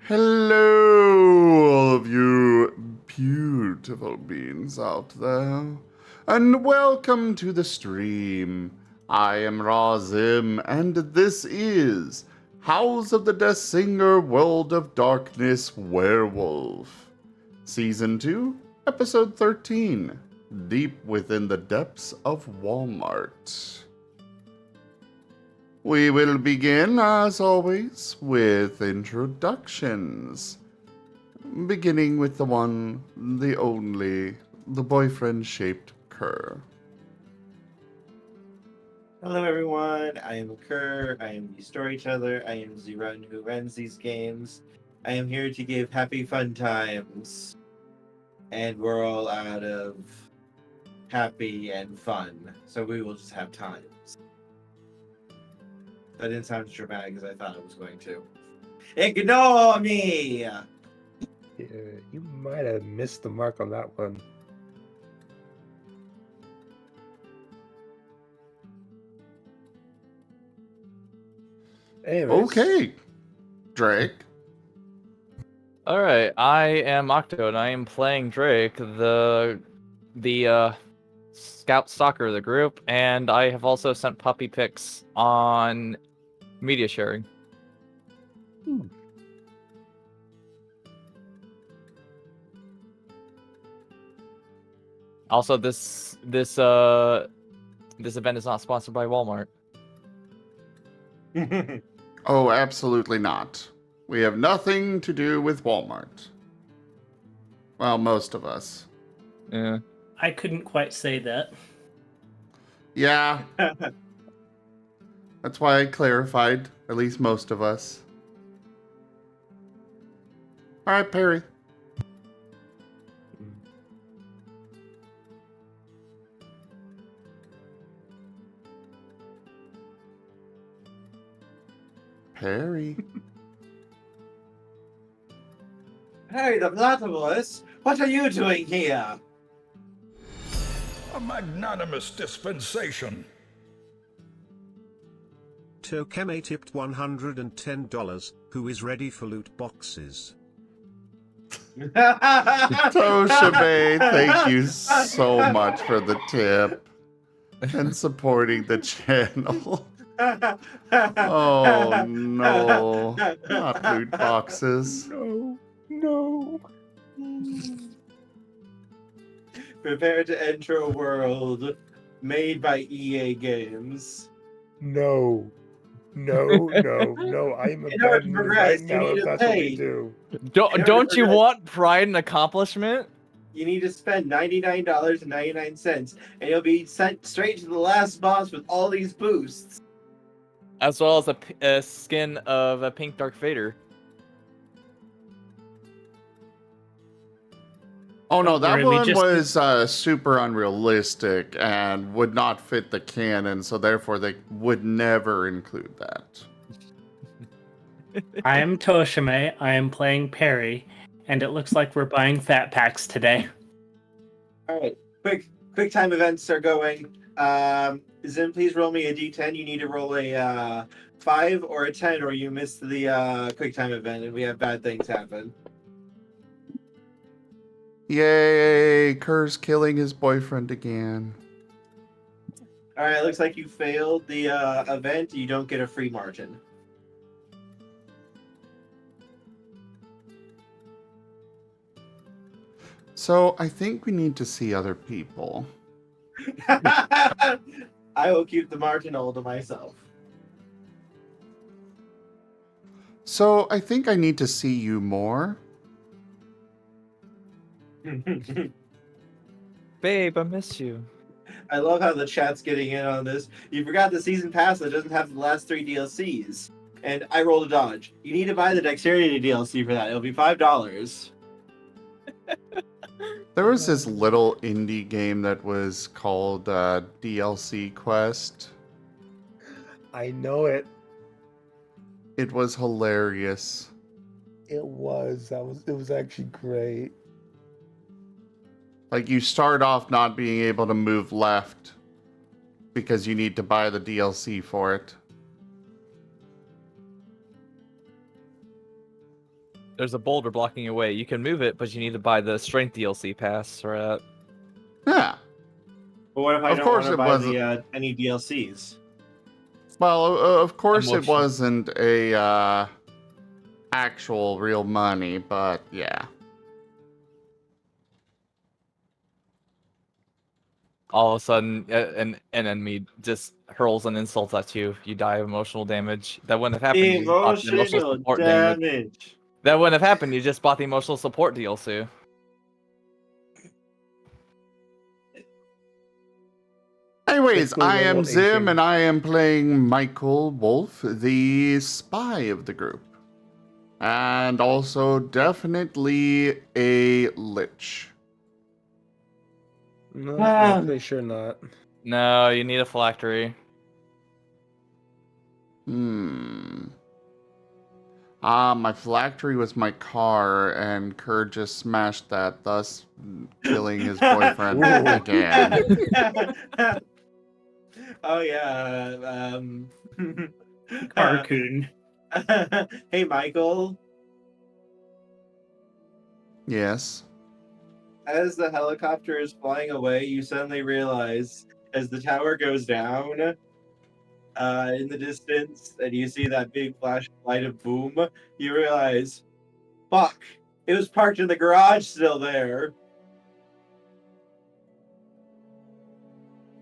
Hello, all of you beautiful beings out there, and welcome to the stream. I am Razim, and this is House of the Deathsinger World of Darkness Werewolf, Season 2, Episode 13, Deep Within the Depths of Walmart. We will begin, as always, with introductions. Beginning with the one, the only, the boyfriend-shaped Kerr. Hello everyone, I am Kerr, I am the storyteller, I am the run who runs these games. I am here to give happy fun times. And we're all out of happy and fun, so we will just have times. That didn't sound as dramatic as I thought it was going to. Ignore me! Yeah, you might have missed the mark on that one. Anyways, Okay, Drake. Alright, I am Octo, and I am playing Drake, the scout stalker of the group, and I have also sent puppy pics on media sharing. Also, this event is not sponsored by Walmart. Oh, absolutely not. We have nothing to do with Walmart. Well, most of us. Yeah. I couldn't quite say that. Yeah, that's why I clarified, at least most of us. Alright, Perry. Perry. Hey, the Platypus! What are you doing here? A magnanimous dispensation. Tokeme tipped $110, who is ready for loot boxes. Toshibe, thank you so much for the tip and supporting the channel. Oh no, not loot boxes. no. Prepare to enter a world made by EA Games. No. I am In order to abandoning progress, right you now need if to that's what pay. we do. Don't you progress- want pride and accomplishment? You need to spend $99.99, and you'll be sent straight to the last boss with all these boosts. As well as a skin of a pink Dark Vader. Oh no, Don't that worry, we one just- was super unrealistic and would not fit the canon, so therefore they would never include that. I am Toshime, I am playing Perry, and it looks like we're buying fat packs today. All right, quick time events are going. Zim, please roll me a d10. You need to roll a 5 or a 10, or you miss the quick time event, and we have bad things happen. Yay, Kerr's killing his boyfriend again. All right, looks like you failed the event. You don't get a free Marten. So I think we need to see other people. I will keep the Marten all to myself. So I think I need to see you more. Babe, I miss you. I love how the chat's getting in on this. You forgot the season pass that doesn't have the last 3 DLCs. And I rolled a dodge. You need to buy the Dexterity DLC for that. It'll be $5. There was this little indie game that was called DLC Quest. I know it. It was hilarious. It was actually great. Like, you start off not being able to move left because you need to buy the DLC for it. There's a boulder blocking your way. You can move it, but you need to buy the strength DLC pass for it. Yeah. But what if I Of don't course want to it buy wasn't. the any DLCs? Well, of course it Emotion. wasn't a actual real money, but yeah. All of a sudden, an enemy just hurls an insult at you. You die of emotional damage. That wouldn't have happened. You just bought the emotional Emotional support damage. damage. That wouldn't have happened. You just bought the emotional support DLC. Anyways, Quickly I am level Zim, aging. and I am playing Michael Wolf, the spy of the group. And also definitely a lich. No, Ah. I'm pretty sure not. No, you need a phylactery. My phylactery was my car, and Kerr just smashed that, thus killing his boyfriend Ooh. again. Oh yeah. Carcoon. Hey Michael, Yes. as the helicopter is flying away, you suddenly realize as the tower goes down in the distance and you see that big flash of light of boom, you realize, fuck, it was parked in the garage still there.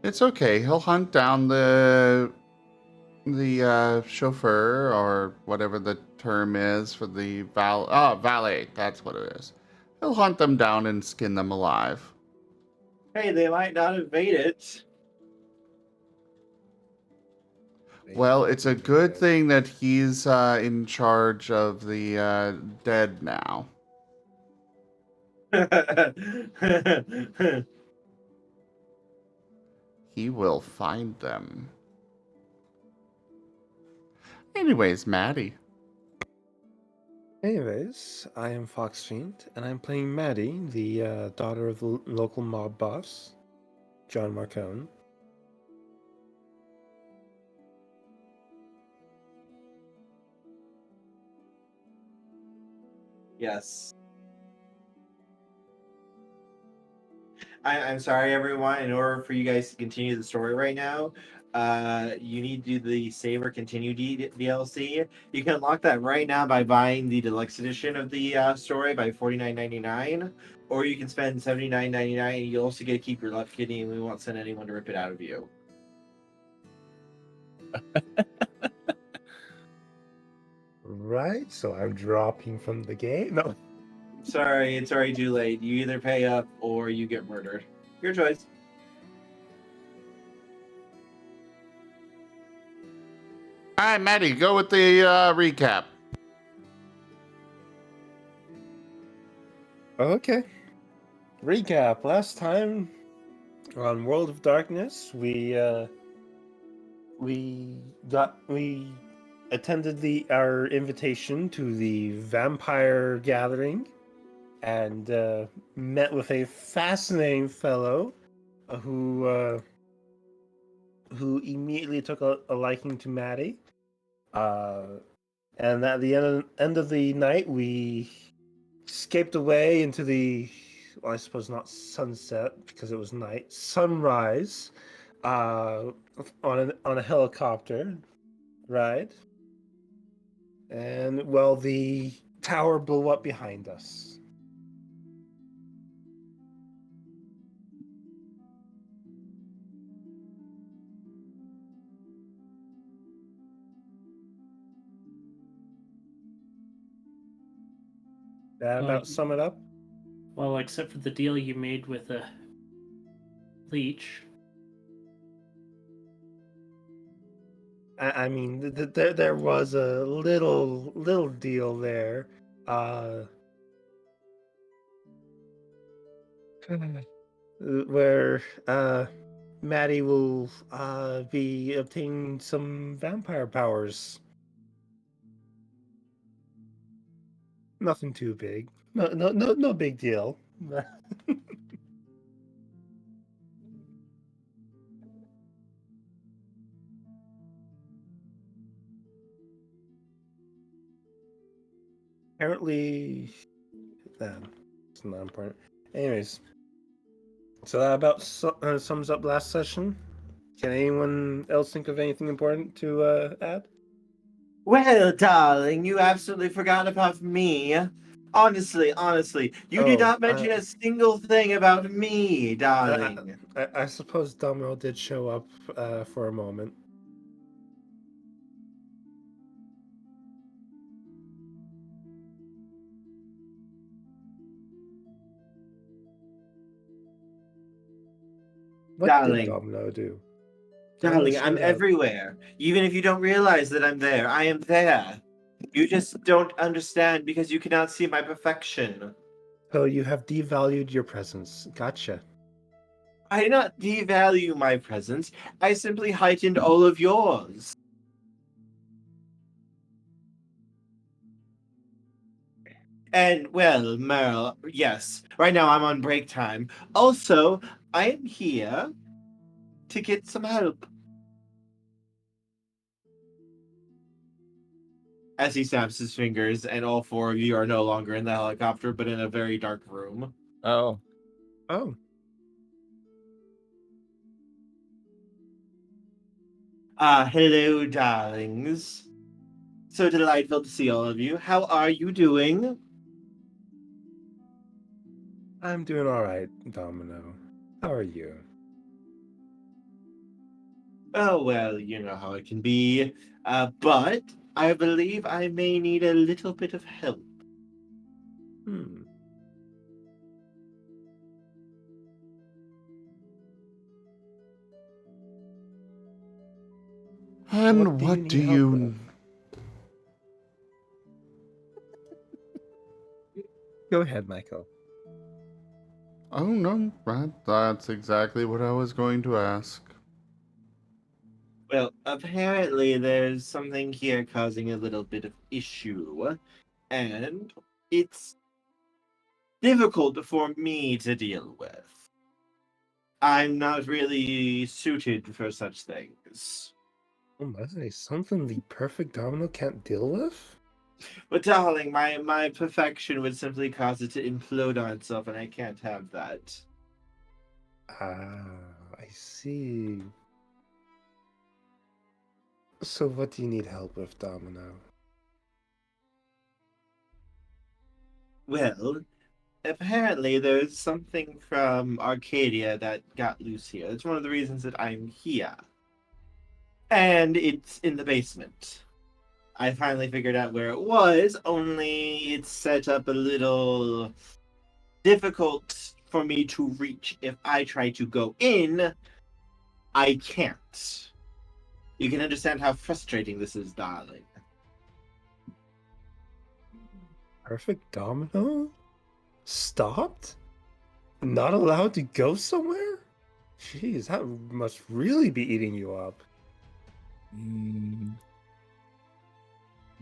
It's okay. He'll hunt down the chauffeur, or whatever the term is for the valet. That's what it is. He'll hunt them down and skin them alive. Hey, they might not have made it. Well, it's a good thing that he's in charge of the dead now. He will find them. Anyways, Maddie. Anyways, I am Fox Fiend, and I'm playing Maddie, the daughter of the local mob boss, John Marcone. Yes. I'm sorry, everyone. In order for you guys to continue the story right now, you need to do the Save or Continue DLC. You can unlock that right now by buying the deluxe edition of the story by $49.99, or you can spend $79.99, and you also get to keep your left kidney, and we won't send anyone to rip it out of you. Right, so I'm dropping from the game. No, Sorry, it's already too late. You either pay up or you get murdered. Your choice. All right, Maddie, go with the recap. okay. Recap. Last time on World of Darkness, we attended our invitation to the vampire gathering, and met with a fascinating fellow who immediately took a liking to Maddie. And at the end of the night, we escaped away into the, well, I suppose not sunset because it was night, sunrise, on a helicopter ride. And well, the tower blew up behind us. That about sum it up? Well, except for the deal you made with a leech. I mean, there was a little deal there. Where Maddie will be obtaining some vampire powers. Nothing too big. No big deal. apparently, it's not important. Anyways, so that about sums up last session. Can anyone else think of anything important to add? Well, darling, you absolutely forgot about me. Honestly, you did not mention a single thing about me, darling. I suppose Domino did show up for a moment. What Darling. did Domino do? Darling, Domino I'm showed up. everywhere. Even if you don't realize that I'm there, I am there. You just don't understand because you cannot see my perfection. So you have devalued your presence. Gotcha. I did not devalue my presence. I simply heightened all of yours. And, well, Merle, yes, right now I'm on break time. Also, I am here to get some help. As he snaps his fingers, and all four of you are no longer in the helicopter, but in a very dark room. Oh. Oh. Hello, darlings. So delightful to see all of you. How are you doing? I'm doing all right, Domino. How are you? Oh, well, you know how it can be. But I believe I may need a little bit of help. Hmm. And what do need help you... with? Go ahead, Michael. Oh, no, that's exactly what I was going to ask. Well, apparently there's something here causing a little bit of issue, and it's difficult for me to deal with. I'm not really suited for such things. Oh, must say something the perfect Domino can't deal with? But darling, my perfection would simply cause it to implode on itself, and I can't have that. Ah, I see. So what do you need help with, Domino? Well, apparently there's something from Arcadia that got loose here. That's one of the reasons that I'm here. And it's in the basement. I finally figured out where it was, only it's set up a little difficult for me to reach. If I try to go in, I can't. You can understand how frustrating this is, darling. Perfect Domino? Stopped? Not allowed to go somewhere? Jeez, that must really be eating you up.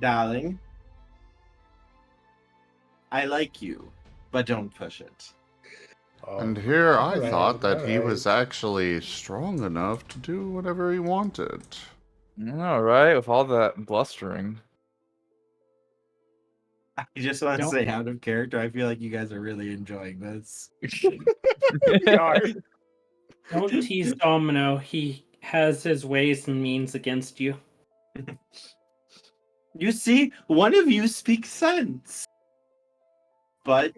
Darling, I like you, but don't push it. And here I alright, thought that he alright. was actually strong enough to do whatever he wanted. All right, with all that blustering. I just want to Nope. say, out of character, I feel like you guys are really enjoying this. We are. Don't tease Domino. He has his ways and means against you. You see, one of you speaks sense. But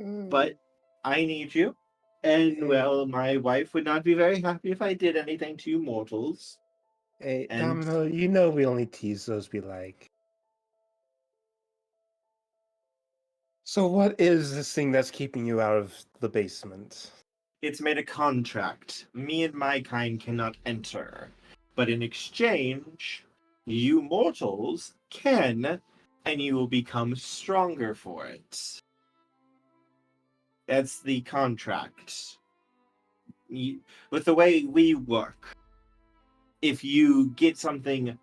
I need you. And, well, my wife would not be very happy if I did anything to you mortals. Hey, And Domino, you know we only tease those we like. So what is this thing that's keeping you out of the basement? it's made a contract. Me and my kind cannot enter. But in exchange, you mortals can, and you will become stronger for it. That's the contract. With the way we work, if you get something,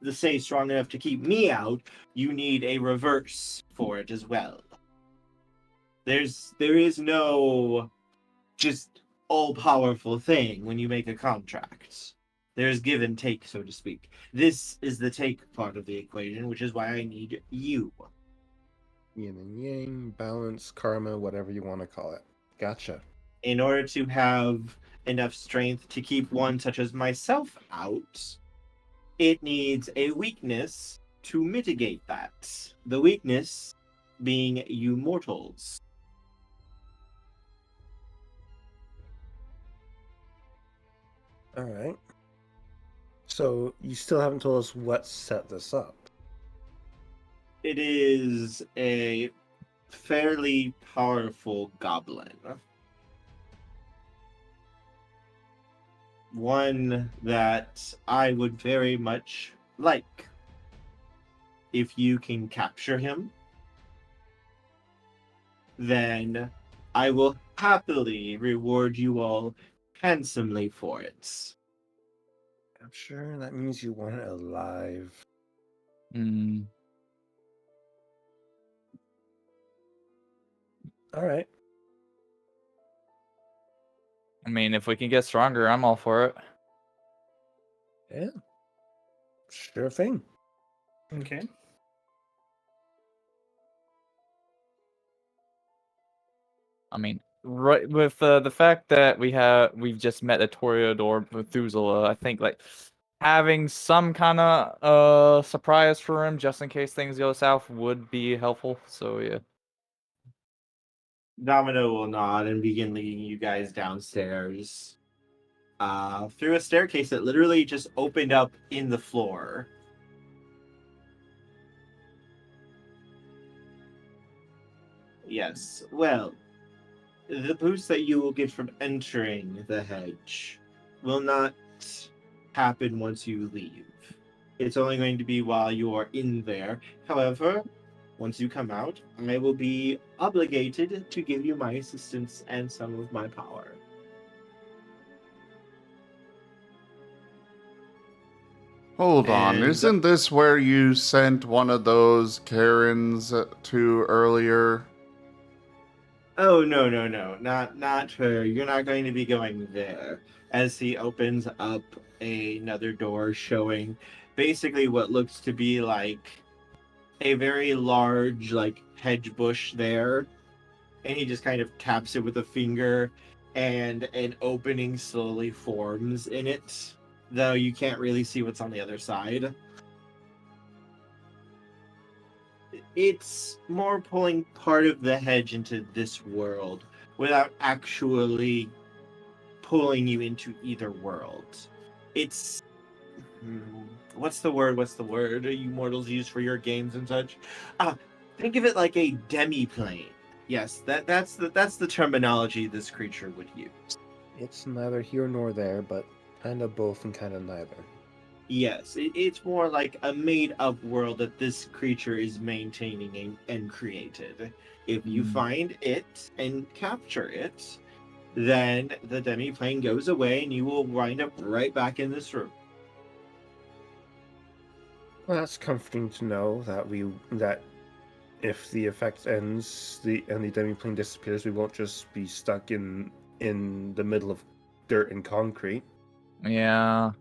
let's say, strong enough to keep me out, you need a reverse for it as well. There is no just all-powerful thing when you make a contract. There's give and take, so to speak. This is the take part of the equation, which is why I need you. Yin and yang, balance, karma, whatever you want to call it. Gotcha. In order to have enough strength to keep one such as myself out, it needs a weakness to mitigate that. The weakness being you mortals. All right. So you still haven't told us what set this up. It is a fairly powerful goblin. One that I would very much like. If you can capture him, then I will happily reward you all handsomely for it. I'm sure that means you want it alive. Hmm. All right. I mean, if we can get stronger, I'm all for it. Yeah. Sure thing. Okay. I mean, right with the fact that we've just met a Toreador Methuselah, I think like having some kind of surprise for him just in case things go south would be helpful. So yeah. Domino will nod and begin leading you guys downstairs. Through a staircase that literally just opened up in the floor. Yes, well, the boost that you will get from entering the hedge will not happen once you leave. It's only going to be while you are in there. However, once you come out, I will be obligated to give you my assistance and some of my power. Hold on, And- isn't this where you sent one of those Karens to earlier? Oh no, not her. You're not going to be going there. As he opens up another door, showing basically what looks to be like a very large like hedge bush there, and he just kind of taps it with a finger, and an opening slowly forms in it, though you can't really see what's on the other side. It's more pulling part of the hedge into this world without actually pulling you into either world. It's what's the word you mortals use for your games and such? Think of it like a demi-plane. Yes, that's the terminology this creature would use. It's neither here nor there, but kind of both and kind of neither. Yes, it's more like a made-up world that this creature is maintaining and created. If you find it and capture it, then the demi-plane goes away and you will wind up right back in this room. Well, that's comforting to know that if the effect ends, the demiplane disappears, we won't just be stuck in the middle of dirt and concrete. Yeah.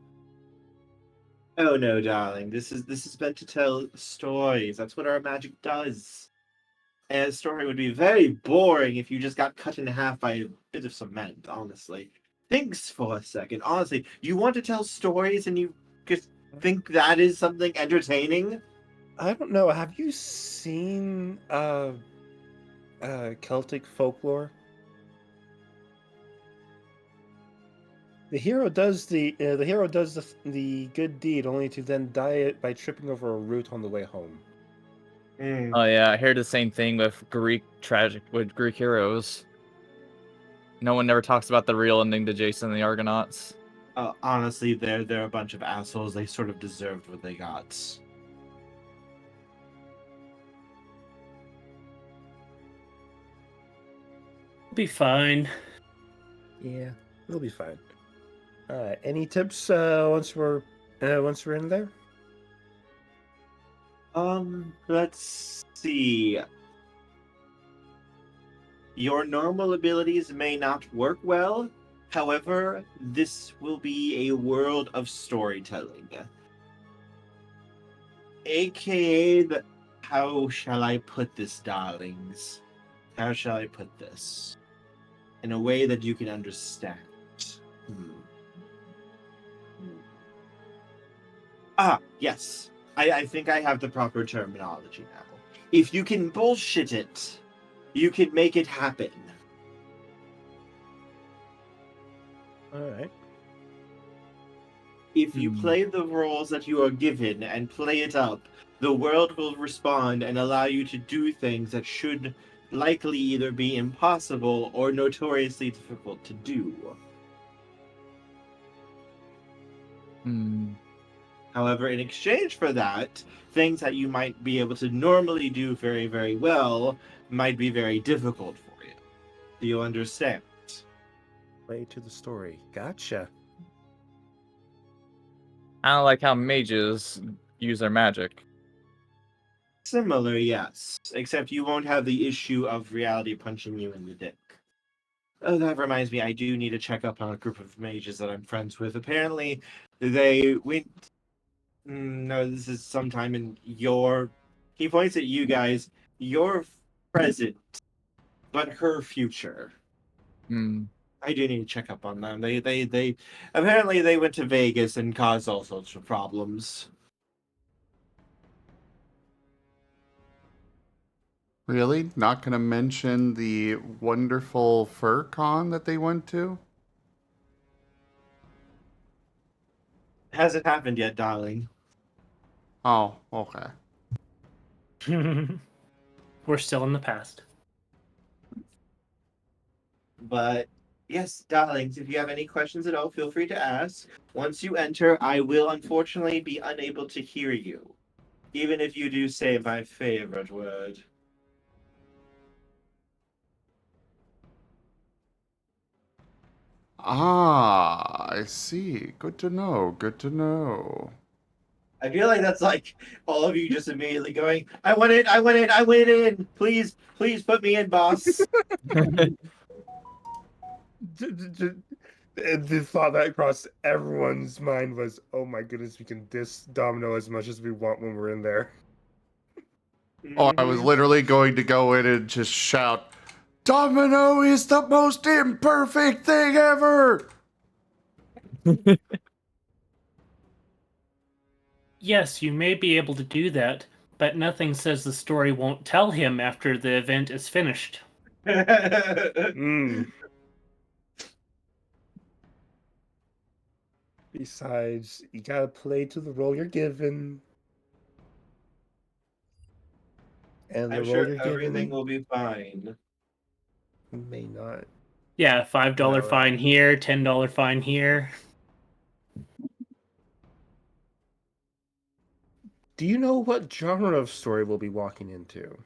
Oh no, darling. This is meant to tell stories. That's what our magic does. And a story would be very boring if you just got cut in half by a bit of cement, honestly. Thinks for a second. Honestly, you want to tell stories and you just think that is something entertaining? I don't know. Have you seen Celtic folklore? The hero does the good deed only to then die by tripping over a root on the way home. Oh yeah, I heard the same thing with Greek heroes. No one ever talks about the real ending to Jason and the Argonauts. Honestly, they're a bunch of assholes. They sort of deserved what they got. Be fine. Yeah, we'll be fine. All right. Any tips once we're in there? Let's see. Your normal abilities may not work well. However, this will be a world of storytelling. AKA the how shall I put this, darlings? How shall I put this? In a way that you can understand. Hmm. Ah, yes. I think I have the proper terminology now. If you can bullshit it, you can make it happen. All right. If you play the roles that you are given and play it up, the world will respond and allow you to do things that should likely either be impossible or notoriously difficult to do. Hmm. However, in exchange for that, things that you might be able to normally do very, very well might be very difficult for you. Do you understand? Play to the story. Gotcha. I don't like how mages use their magic. Similar, yes. Except you won't have the issue of reality punching you in the dick. Oh, that reminds me, I do need to check up on a group of mages that I'm friends with. Apparently, they went. No, this is sometime in your. He points at you guys. Your present, but her future. Hmm. I do need to check up on them. They. Apparently, they went to Vegas and caused all sorts of problems. Really? Not gonna mention the wonderful fur con that they went to? Hasn't happened yet, darling. Oh, okay. We're still in the past. But yes, darlings, if you have any questions at all, feel free to ask. Once you enter, I will unfortunately be unable to hear you, even if you do say my favorite word. Ah, I see. Good to know. Good to know. I feel like that's like all of you just immediately going, I want it, I want it, I want it in. Please, please put me in, boss. The thought that crossed everyone's mind was, "Oh my goodness, we can diss Domino as much as we want when we're in there." Oh, I was Mhm. literally going to go in and just shout, Domino is the most imperfect thing ever! Yes, you may be able to do that, but nothing says the story won't tell him after the event is finished. Hmm. Besides, you gotta play to the role you're given, and the I'm role sure you're everything given will be fine. may not. Yeah, $5 No, fine here, $10 fine here. Do you know what genre of story we'll be walking into?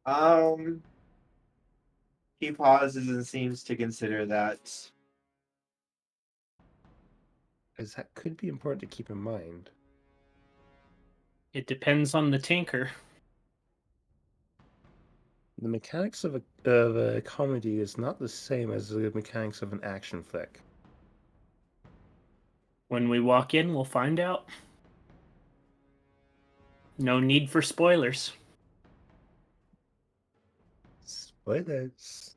Um, he pauses and seems to consider that. Because that could be important to keep in mind. It depends on the tinker. The mechanics of a comedy is not the same as the mechanics of an action flick. When we walk in, we'll find out. No need for spoilers. Spoilers.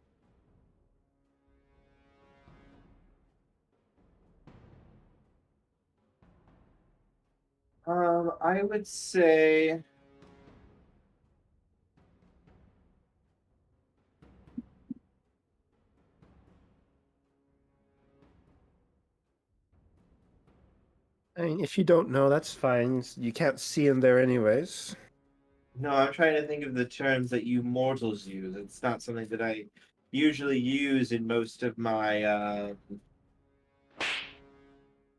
I would say I mean, if you don't know, that's fine. You can't see in there anyways. no, I'm trying to think of the terms that you mortals use. It's not something that I usually use in most of my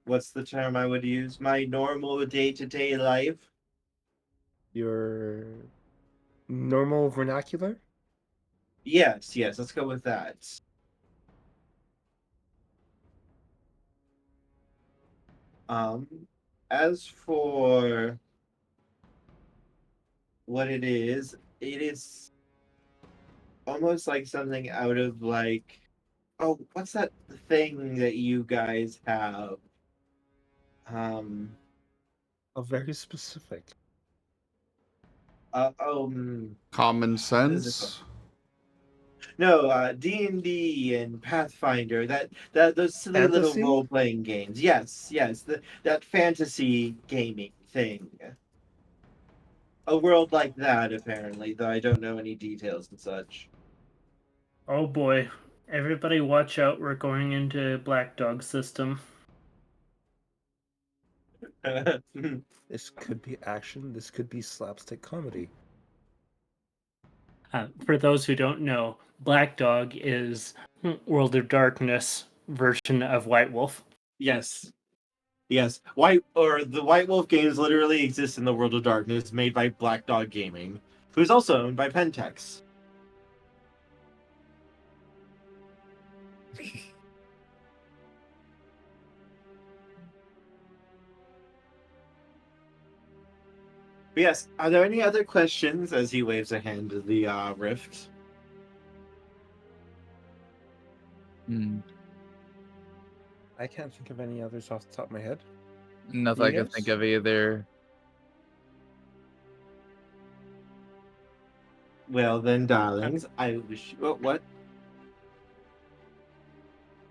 what's the term I would use? My normal day-to-day life. Your normal vernacular? Yes, yes, let's go with that. Um, as for what it is almost like something out of like, oh, what's that thing that you guys have? Um, Oh, very specific. Common what is it called? sense. No, D&D and Pathfinder. Those silly little Fantasy? role playing games. Yes, that fantasy gaming thing. A world like that, apparently, though I don't know any details and such. Oh boy. Everybody watch out, we're going into Black Dog system. This could be action. This could be slapstick comedy. For those who don't know, Black Dog is World of Darkness version of White Wolf. Yes. Yes. The White Wolf games literally exist in the World of Darkness, made by Black Dog Gaming, who's also owned by Pentex. But yes, are there any other questions as he waves a hand to the rift? Hmm. I can't think of any others off the top of my head. Nothing You I can guys? think of either. Well then, darlings, I wish. Oh, what?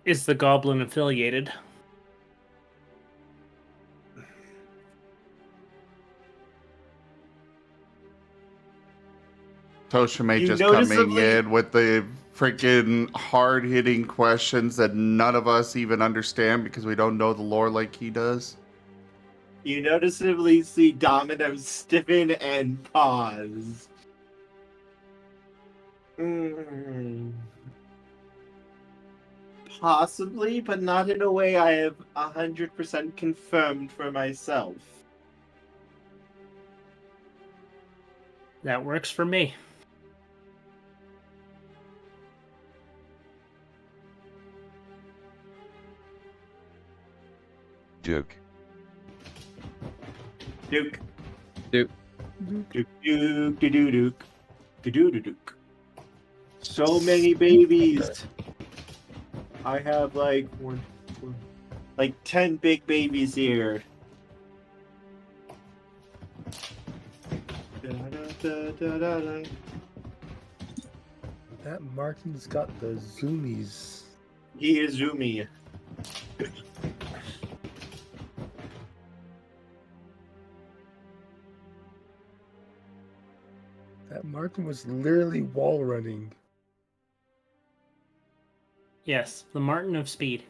Is the Goblin affiliated? Toshime You just coming noticeably- in with the freaking hard hitting questions that none of us even understand because we don't know the lore like he does. You noticeably see Domino stiffen and pause. Possibly, but not in a way I have 100% confirmed for myself. That works for me. Duke. Duke. Duke. Duke. Duke. Duke. Duke. Duke. Duke. So many babies. I have like like 10 big babies here. Da-da-da-da-da-da. That Martin's got the zoomies. He is Zoomy. That Martin was literally wall running. Yes, the Marten of Speed.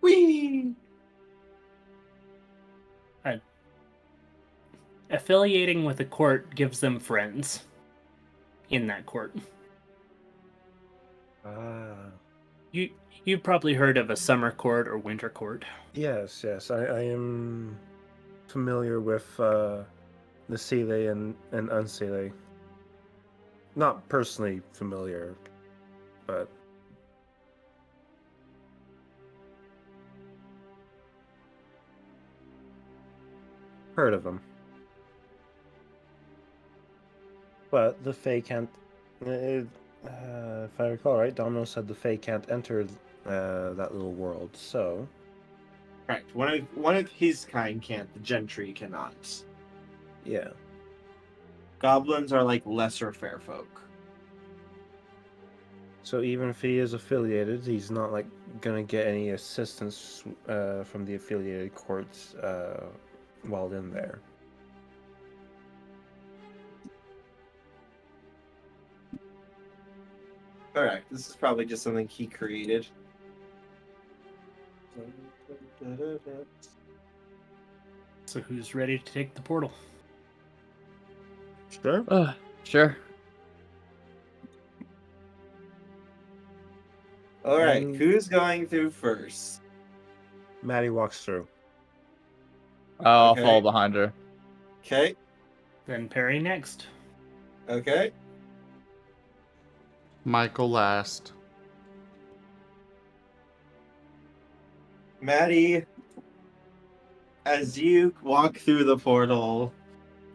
Whee! Affiliating with a court gives them friends in that court. Ah. You've probably heard of a summer court or winter court. Yes. I am familiar with the Sele and Unsele. Not personally familiar, but heard of them. But the Fae can't. If I recall right, Domino said the Fae can't enter that little world. So Correct. One of his kind can't. The gentry cannot. yeah. Goblins are like lesser fair folk. So even if he is affiliated, he's not like gonna get any assistance from the affiliated courts while in there. Correct. This is probably just something he created. So who's ready to take the portal? Sure. Sure. All right, And- who's going through first? Maddie walks through. I'll Okay. fall behind her. Okay. Then Perry next. Okay. Michael last. Maddie, as you walk through the portal,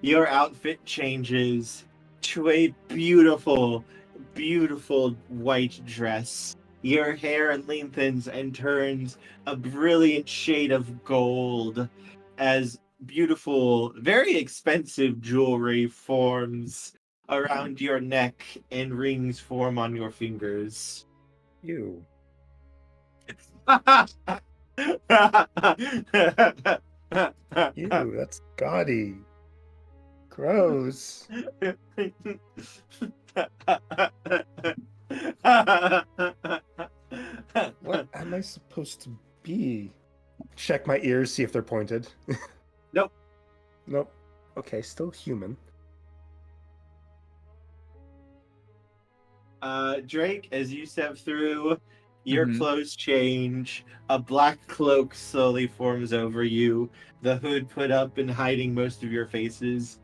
your outfit changes to a beautiful, beautiful white dress. Your hair lengthens and turns a brilliant shade of gold as beautiful, very expensive jewelry forms around your neck and rings form on your fingers. You. Ew, that's gaudy. Gross. What am I supposed to be? Check my ears, see if they're pointed. Nope. Nope. Okay, still human. Drake, as you step through, your Mhm. clothes change. A black cloak slowly forms over you. The hood put up and hiding most of your face.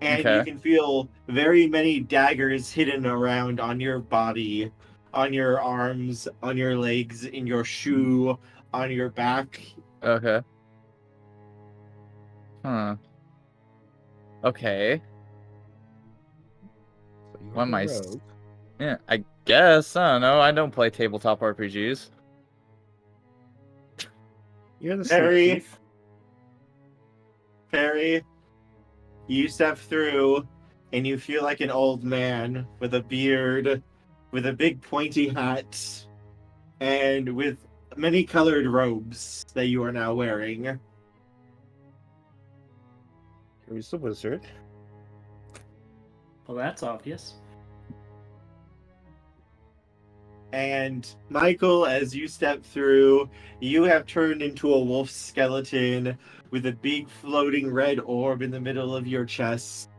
And you Okay. can feel very many daggers hidden around on your body, on your arms, on your legs, in your shoe, on your back. Okay. Huh. Okay. So you're What am the I? rogue. Yeah, I guess. I don't know. I don't play tabletop RPGs. You're the sneak Perry, thief. Perry, you step through and you feel like an old man with a beard, with a big pointy hat, and with many colored robes that you are now wearing. Here's the wizard. Well, that's obvious. And Michael, as you step through, you have turned into a wolf skeleton with a big floating red orb in the middle of your chest,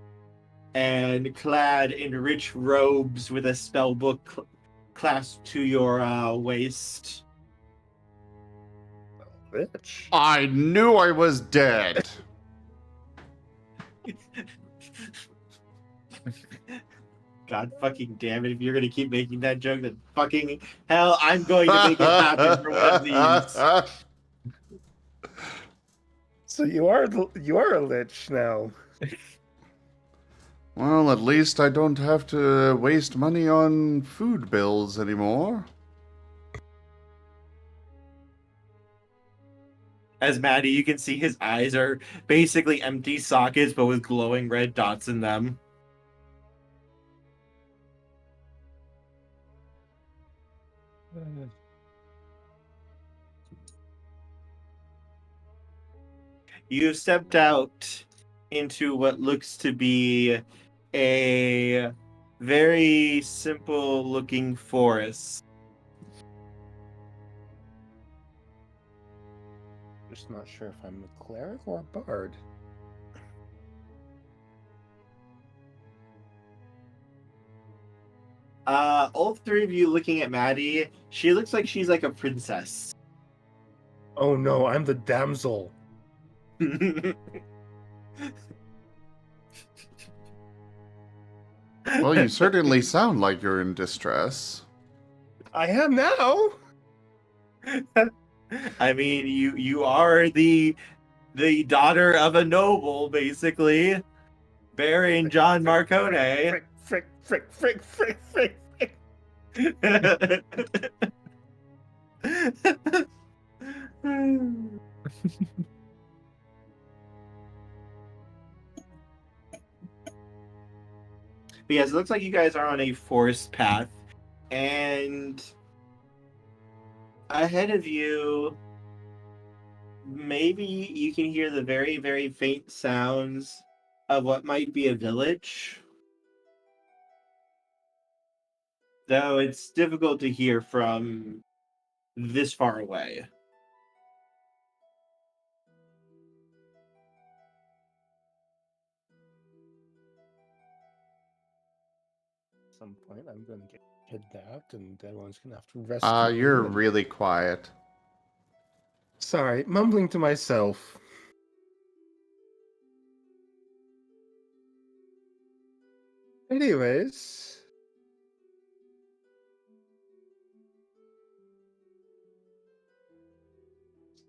and clad in rich robes with a spell book clasped to your waist. Bitch. I knew I was dead. God fucking damn it! If you're gonna keep making that joke, then fucking hell, I'm going to make it happen for one of these. So you are a lich now. Well, at least I don't have to waste money on food bills anymore. As Maddie, you can see his eyes are basically empty sockets, but with glowing red dots in them. You stepped out into what looks to be a very simple looking forest. Just not sure if I'm a cleric or a bard. All three of you looking at Maddie, she looks like she's like a princess. Oh no, I'm the damsel. Well, you certainly sound like you're in distress. I am now. I mean, you are the daughter of a noble, basically. Baron John Marcone. Frick. But yes, it looks like you guys are on a forest path, and ahead of you, maybe you can hear the very, very faint sounds of what might be a village. Though it's difficult to hear from this far away. At some point, I'm gonna get kidnapped, and everyone's gonna have to rescue me. You're and- really quiet. Sorry, mumbling to myself. Anyways,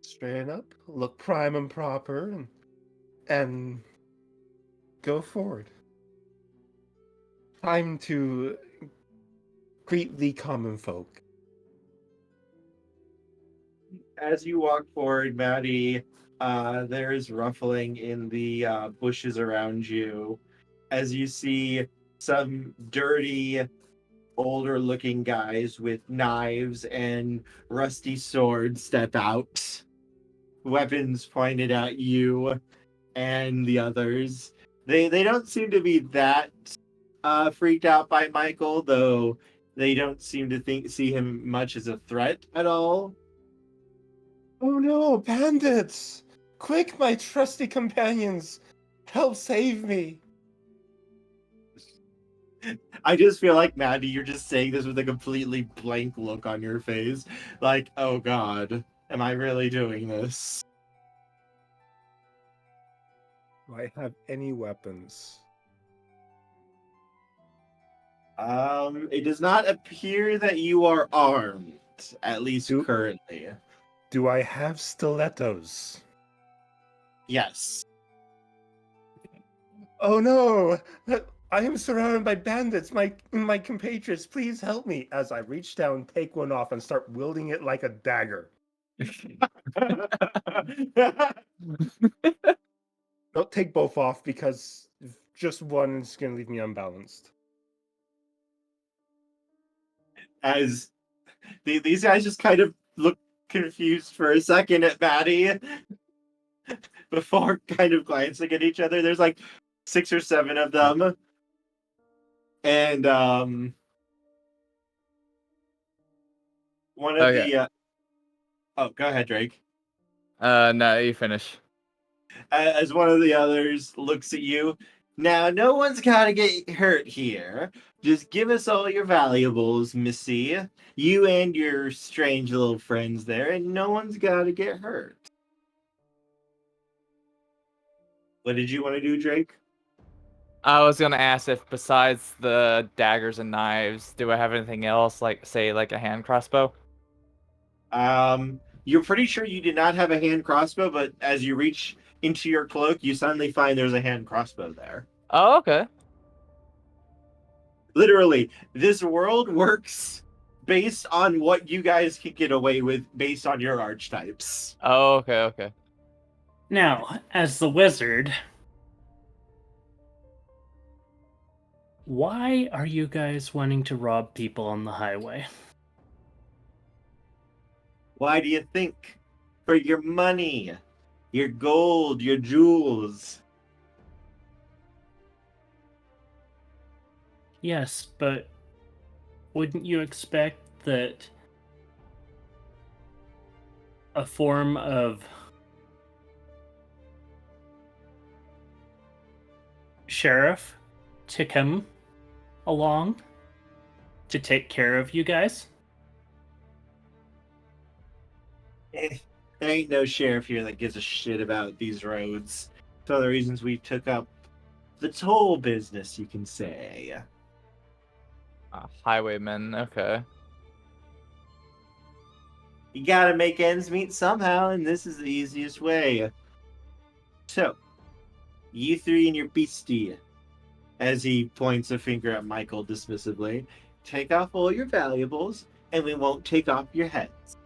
straighten up, look prime and proper, and go forward. Time to greet the common folk. As you walk forward, Maddie, There is ruffling in the bushes around you as you see some dirty, older looking guys with knives and rusty swords step out, weapons pointed at you and the others. They don't seem to be that freaked out by Michael, though they don't seem to see him much as a threat at all. Oh no, bandits! Quick, my trusty companions! Help save me! I just feel like, Maddie, you're just saying this with a completely blank look on your face. Like, oh god, am I really doing this? Do I have any weapons? It does not appear that you are armed, at least Do- currently. Do I have stilettos? Yes. Oh no! I am surrounded by bandits, my compatriots, please help me! As I reach down, take one off, and start wielding it like a dagger. Don't take both off because just one is going to leave me unbalanced. As these guys just kind of look confused for a second at Maddie before kind of glancing at each other. There's like 6 or 7 of them. And one of Okay. the oh, go ahead, Drake. No, you finish. As one of the others looks at you. Now, no one's got to get hurt here. Just give us all your valuables, Missy. You and your strange little friends there, and no one's got to get hurt. What did you want to do, Drake? I was gonna ask if besides the daggers and knives, do I have anything else, like say like a hand crossbow? You're pretty sure you did not have a hand crossbow, but as you reach into your cloak, you suddenly find there's a hand crossbow there. Oh, okay. Literally, this world works based on what you guys can get away with based on your archetypes. Oh, okay. Now, as the wizard, why are you guys wanting to rob people on the highway? Why do you think? For your money, your gold, your jewels. Yes, but wouldn't you expect that a form of sheriff to come along to take care of you guys? There ain't no sheriff here that gives a shit about these roads. It's one of the reasons we took up the toll business, you can say. Highwaymen. Okay. You gotta make ends meet somehow, and this is the easiest way. So, you three and your beastie, as he points a finger at Michael dismissively, take off all your valuables, and we won't take off your heads.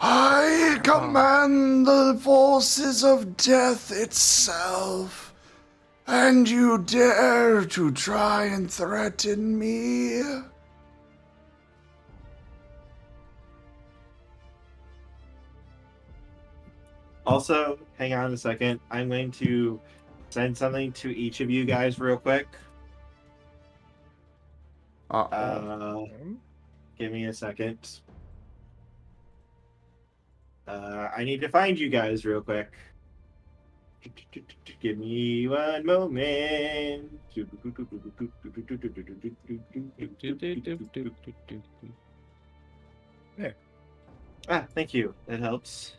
I command the forces of death itself, and you dare to try and threaten me? Also, hang on a second. I'm going to send something to each of you guys real quick. Give me a second. I need to find you guys real quick. Give me one moment. There. Ah, thank you. That helps.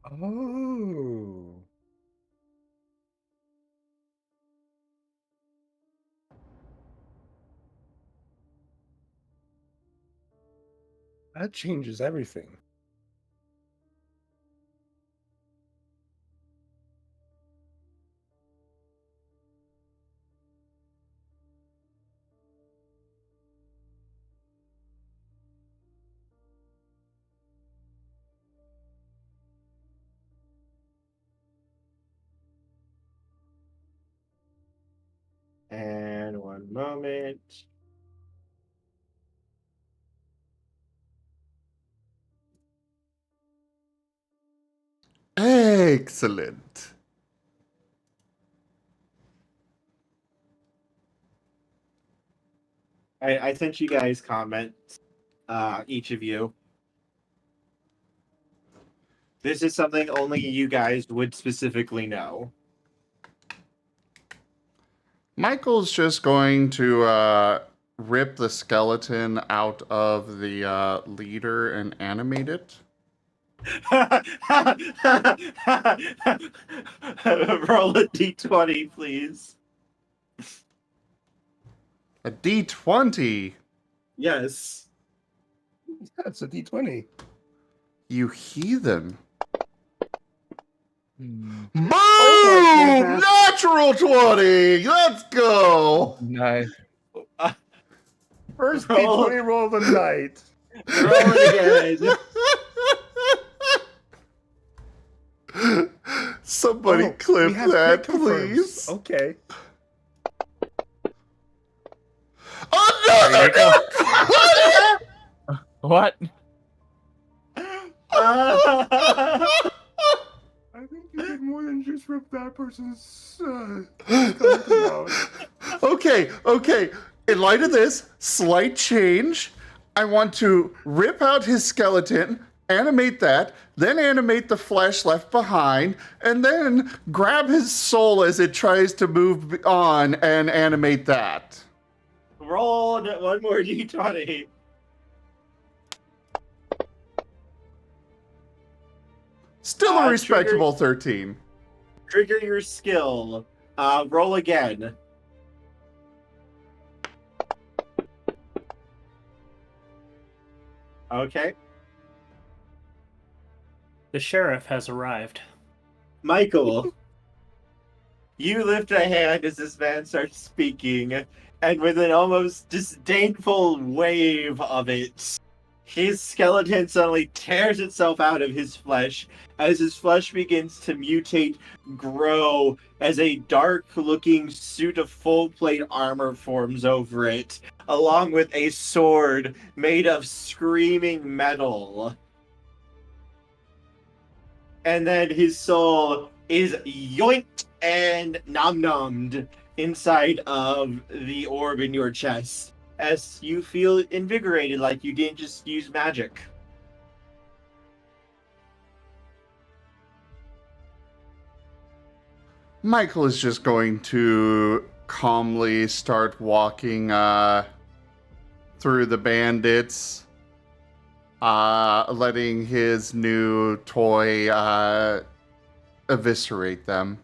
Oh. That changes everything. moment. Excellent. I sent you guys comments, each of you. This is something only you guys would specifically know. Michael's just going to rip the skeleton out of the leader and animate it. Roll a d20, please. A D20. Yes. That's a D20. You heathen. Hmm. Boom! my Natural 20! Let's go! Nice. First Roll. D20 roll of the night. Roll it again. Somebody Oh, clip we have that, crit confirms. please. Okay. There you go. Oh, What? I think you did more than just rip that person's skeleton out. okay. In light of this, slight change. I want to rip out his skeleton, animate that, then animate the flesh left behind, and then grab his soul as it tries to move on and animate that. Roll one more d20. Still a Trigger. respectable 13. Trigger your skill. Roll again. Okay. The sheriff has arrived. Michael, you lift a hand as this man starts speaking, and with an almost disdainful wave of it, his skeleton suddenly tears itself out of his flesh as his flesh begins to mutate, grow, as a dark-looking suit of full-plate armor forms over it, along with a sword made of screaming metal. And then his soul is yoinked and nom-nommed inside of the orb in your chest, as you feel invigorated like you didn't just use magic. Michael is just going to calmly start walking through the bandits, letting his new toy eviscerate them.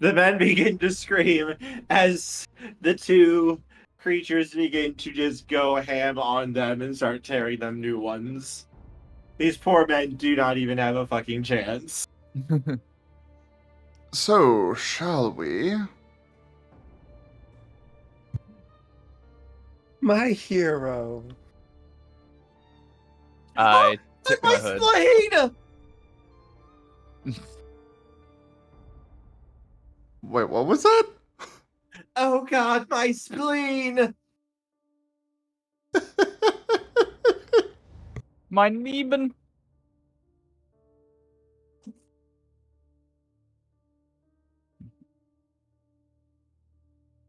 The men begin to scream as the two creatures begin to just go ham on them and start tearing them new ones. These poor men do not even have a fucking chance. So, shall we? My hero. I tip my hood. spleen! Wait, what was that? Oh god, my spleen! My Neben.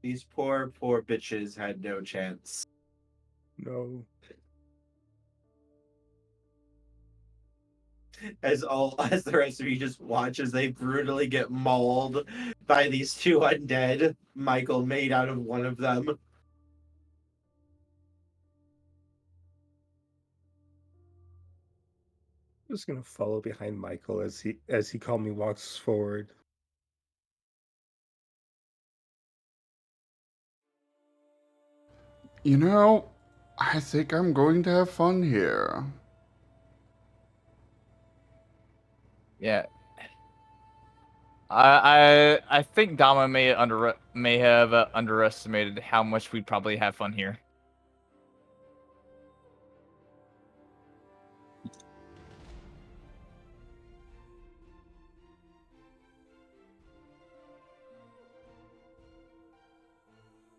These poor bitches had no chance. No. As the rest of you just watch as they brutally get mauled by these two undead, Michael made out of one of them. I'm just gonna follow behind Michael as he calmly walks forward. You know, I think I'm going to have fun here. Yeah. I think Dama may have underestimated how much we'd probably have fun here.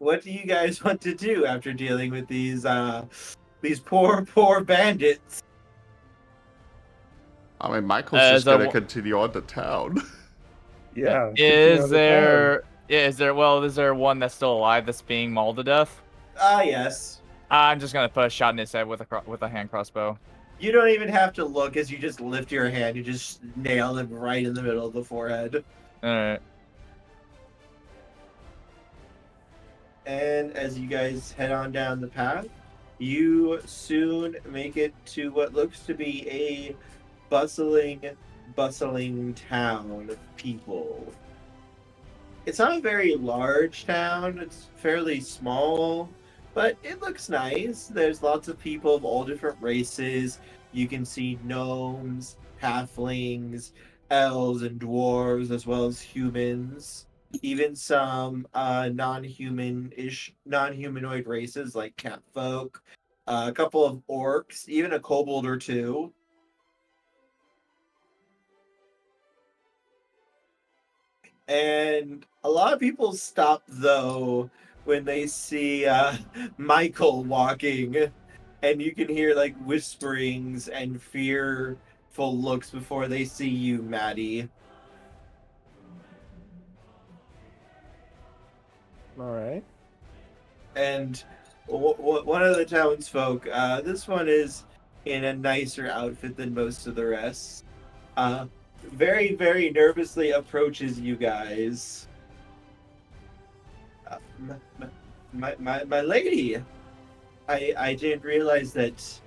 what do you guys want to do after dealing with these poor bandits? I mean, Michael's Is just there gonna one- continue on to town. Yeah. continue Is on the town. there? Yeah, is there one that's still alive that's being mauled to death? Yes. I'm just gonna put a shot in his head with a hand crossbow. You don't even have to look as you just lift your hand. You just nail him right in the middle of the forehead. All right. And as you guys head on down the path, you soon make it to what looks to be a bustling town of people. It's not a very large town, it's fairly small, but it looks nice. There's lots of people of all different races. You can see gnomes, halflings, elves, and dwarves, as well as humans. Even some non-humanoid races like catfolk, a couple of orcs, even a kobold or two. And a lot of people stop though when they see Michael walking, and you can hear like whisperings and fearful looks before they see you, Maddie. All right. And one of the townsfolk, this one is in a nicer outfit than most of the rest. Very, very nervously approaches you guys. My lady, I didn't realize that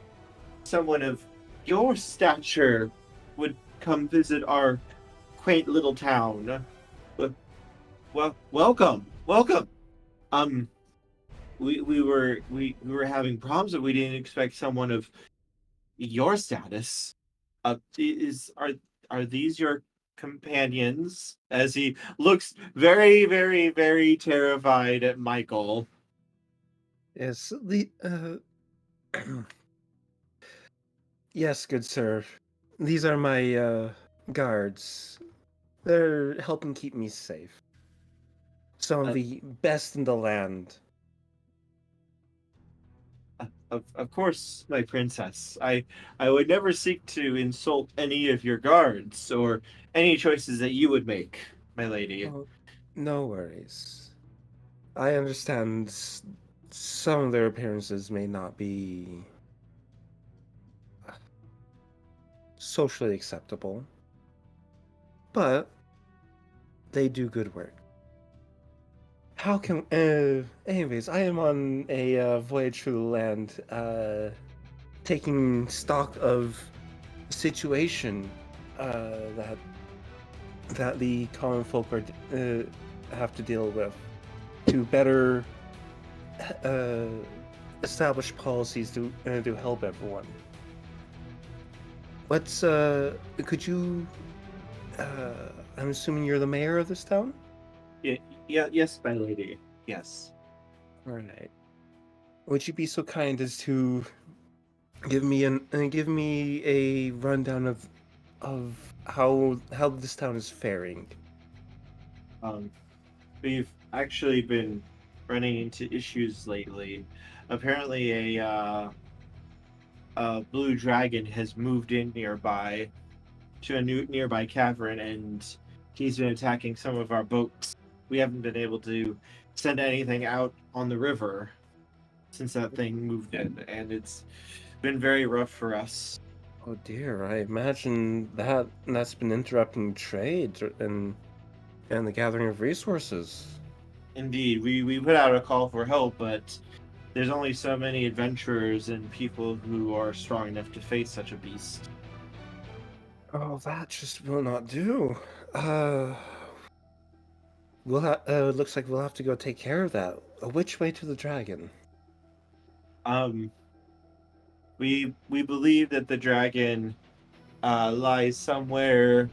someone of your stature would come visit our quaint little town. Well, welcome. We were having problems, but we didn't expect someone of your status. Are these your companions? As he looks very, very, very terrified at Michael. Yes. Yes, good sir. These are my guards. They're helping keep me safe. Some of the best in the land. Of course, my princess. I would never seek to insult any of your guards or any choices that you would make, my lady. Oh, no worries. I understand some of their appearances may not be socially acceptable, but they do good work. How can... anyways, I am on a voyage through the land, taking stock of the situation that the common folk are have to deal with to better establish policies to help everyone. Let's could you I'm assuming you're the mayor of this town? Yes, my lady. Yes. All right. Would you be so kind as to give me a rundown of how this town is faring? We've actually been running into issues lately. Apparently, a blue dragon has moved in nearby to a nearby cavern, and he's been attacking some of our boats. We haven't been able to send anything out on the river since that thing moved in, and it's been very rough for us. Oh dear, I imagine that's been interrupting trade and the gathering of resources. Indeed, we put out a call for help, but there's only so many adventurers and people who are strong enough to face such a beast. Oh, that just will not do. Looks like we'll have to go take care of that. Which way to the dragon? We believe that the dragon lies somewhere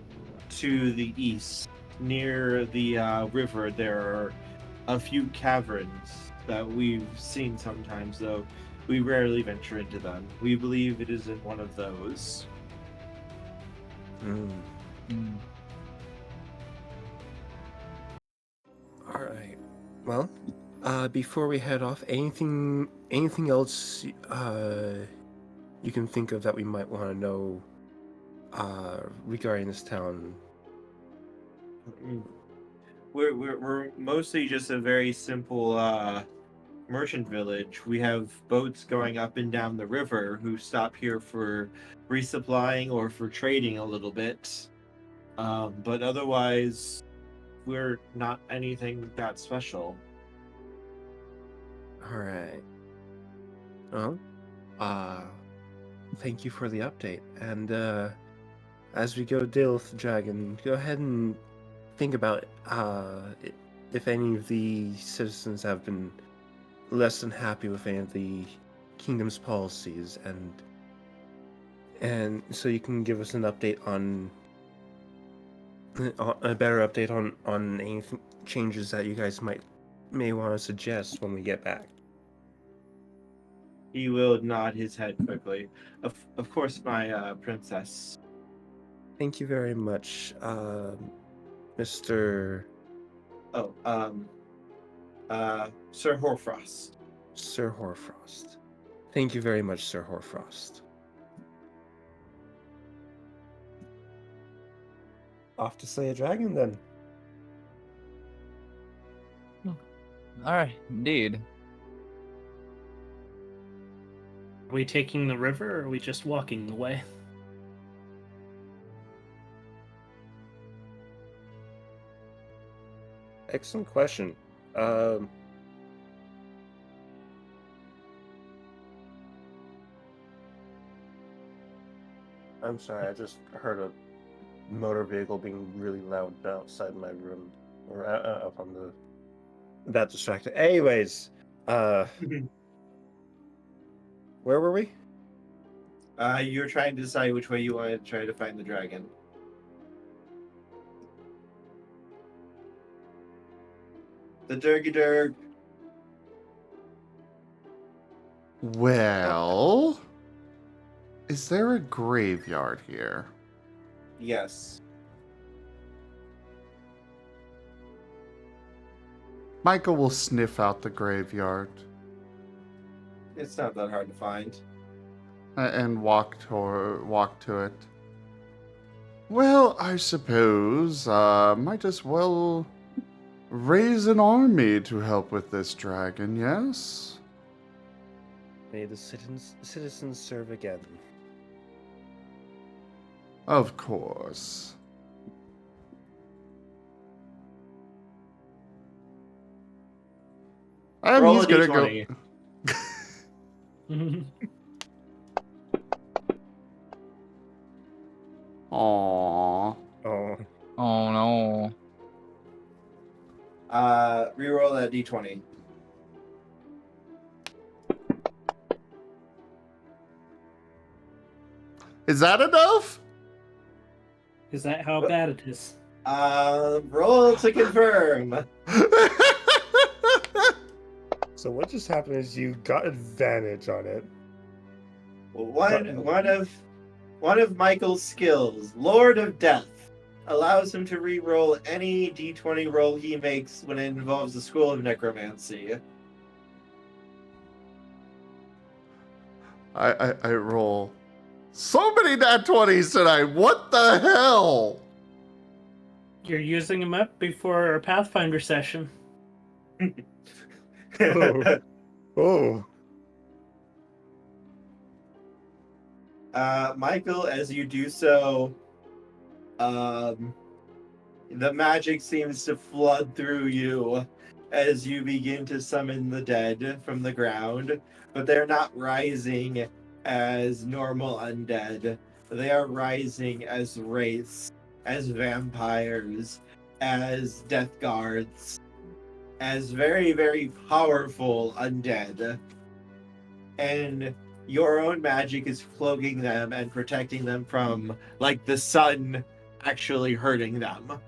to the east, near the river. There are a few caverns that we've seen sometimes, though we rarely venture into them. We believe it is in one of those. All right. Well, Before we head off, anything else you can think of that we might want to know regarding this town? We're mostly just a very simple merchant village. We have boats going up and down the river who stop here for resupplying or for trading a little bit. But otherwise, we're not anything that special. All right. Well, thank you for the update. And as we go deal with the dragon, go ahead and think about if any of the citizens have been less than happy with any of the kingdom's policies, and so you can give us an update on a better update on any changes that you guys may want to suggest when we get back. He will nod his head quickly. Of course, my princess. Thank you very much, Mr. Oh, Sir Horfrost. Sir Horfrost. Thank you very much, Sir Horfrost. Off to slay a dragon, then. All right, indeed. Are we taking the river, or are we just walking the way? Excellent question. I'm sorry, I just heard a motor vehicle being really loud outside my room, or up on the. That distracted. Anyways, where were we? You're trying to decide which way you want to try to find the dragon. The Durgy. Well, is there a graveyard here? Yes. Michael will sniff out the graveyard It's not that hard to find. and walk to it. Well, I suppose might as well raise an army to help with this dragon, yes? May the citizens serve again. Of course. And Roll he's a gonna D20. go. Aww. Oh, Oh no. Reroll that D20. Is that enough? Is that how bad it is? Roll to confirm. so what just happened is you got advantage on it. One of Michael's skills, Lord of Death, allows him to re-roll any D20 roll he makes when it involves the School of Necromancy. I roll so many nat 20s tonight. What the hell? You're using them up before our Pathfinder session. Oh. Michael, as you do so, the magic seems to flood through you as you begin to summon the dead from the ground, but they're not rising as normal undead. They are rising as wraiths, as vampires, as death guards, as very, very powerful undead. And your own magic is cloaking them and protecting them from, like, the sun actually hurting them.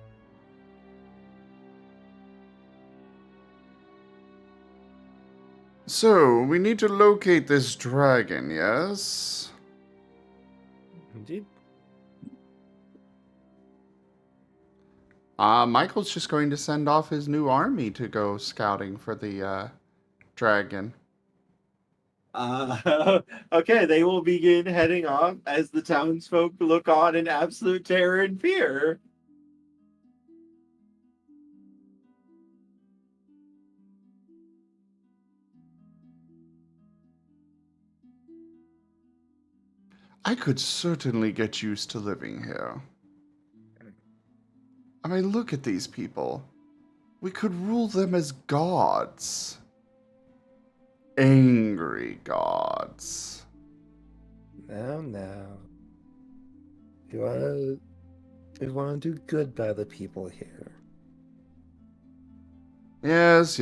So, we need to locate this dragon, yes? Indeed. Michael's just going to send off his new army to go scouting for the dragon. Okay, they will begin heading off as the townsfolk look on in absolute terror and fear. I could certainly get used to living here. I mean, look at these people. We could rule them as gods. Angry gods. Now. We wanna do good by the people here. Yes,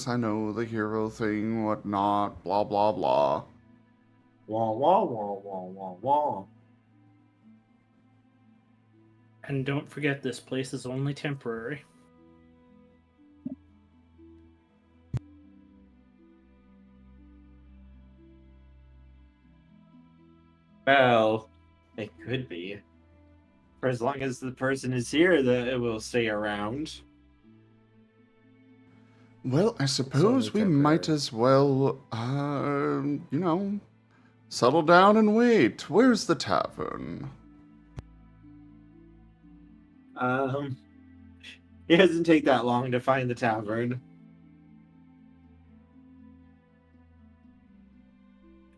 I know the hero thing, whatnot, blah, blah, blah. Wah, wah, wah, wah, wah, wah. And don't forget, this place is only temporary. Well, it could be. For as long as the person is here, it will stay around. Well, I suppose we might as well, settle down and wait. Where's the tavern? It doesn't take that long to find the tavern.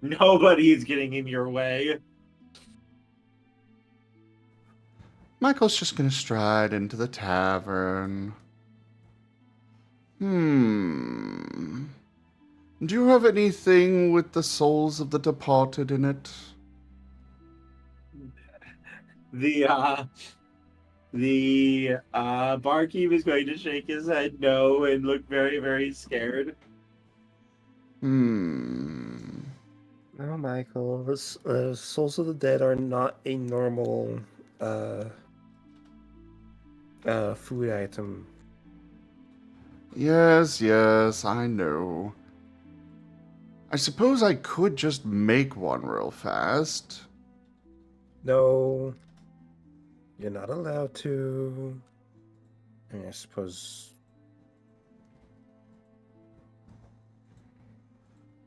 Nobody's getting in your way. Michael's just gonna stride into the tavern. Do you have anything with the souls of the departed in it? The barkeep is going to shake his head no and look very, very scared. No, Michael. The souls of the dead are not a normal food item. Yes, I know. I suppose I could just make one real fast. No, you're not allowed to. I mean, I suppose.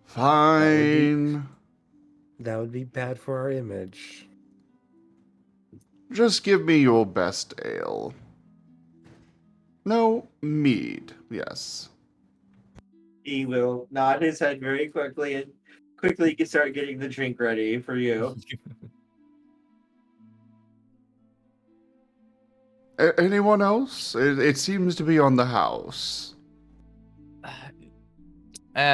Fine. That would be bad for our image. Just give me your best ale. No, mead, yes. He will nod his head very quickly and quickly start getting the drink ready for you. Anyone else? It seems to be on the house.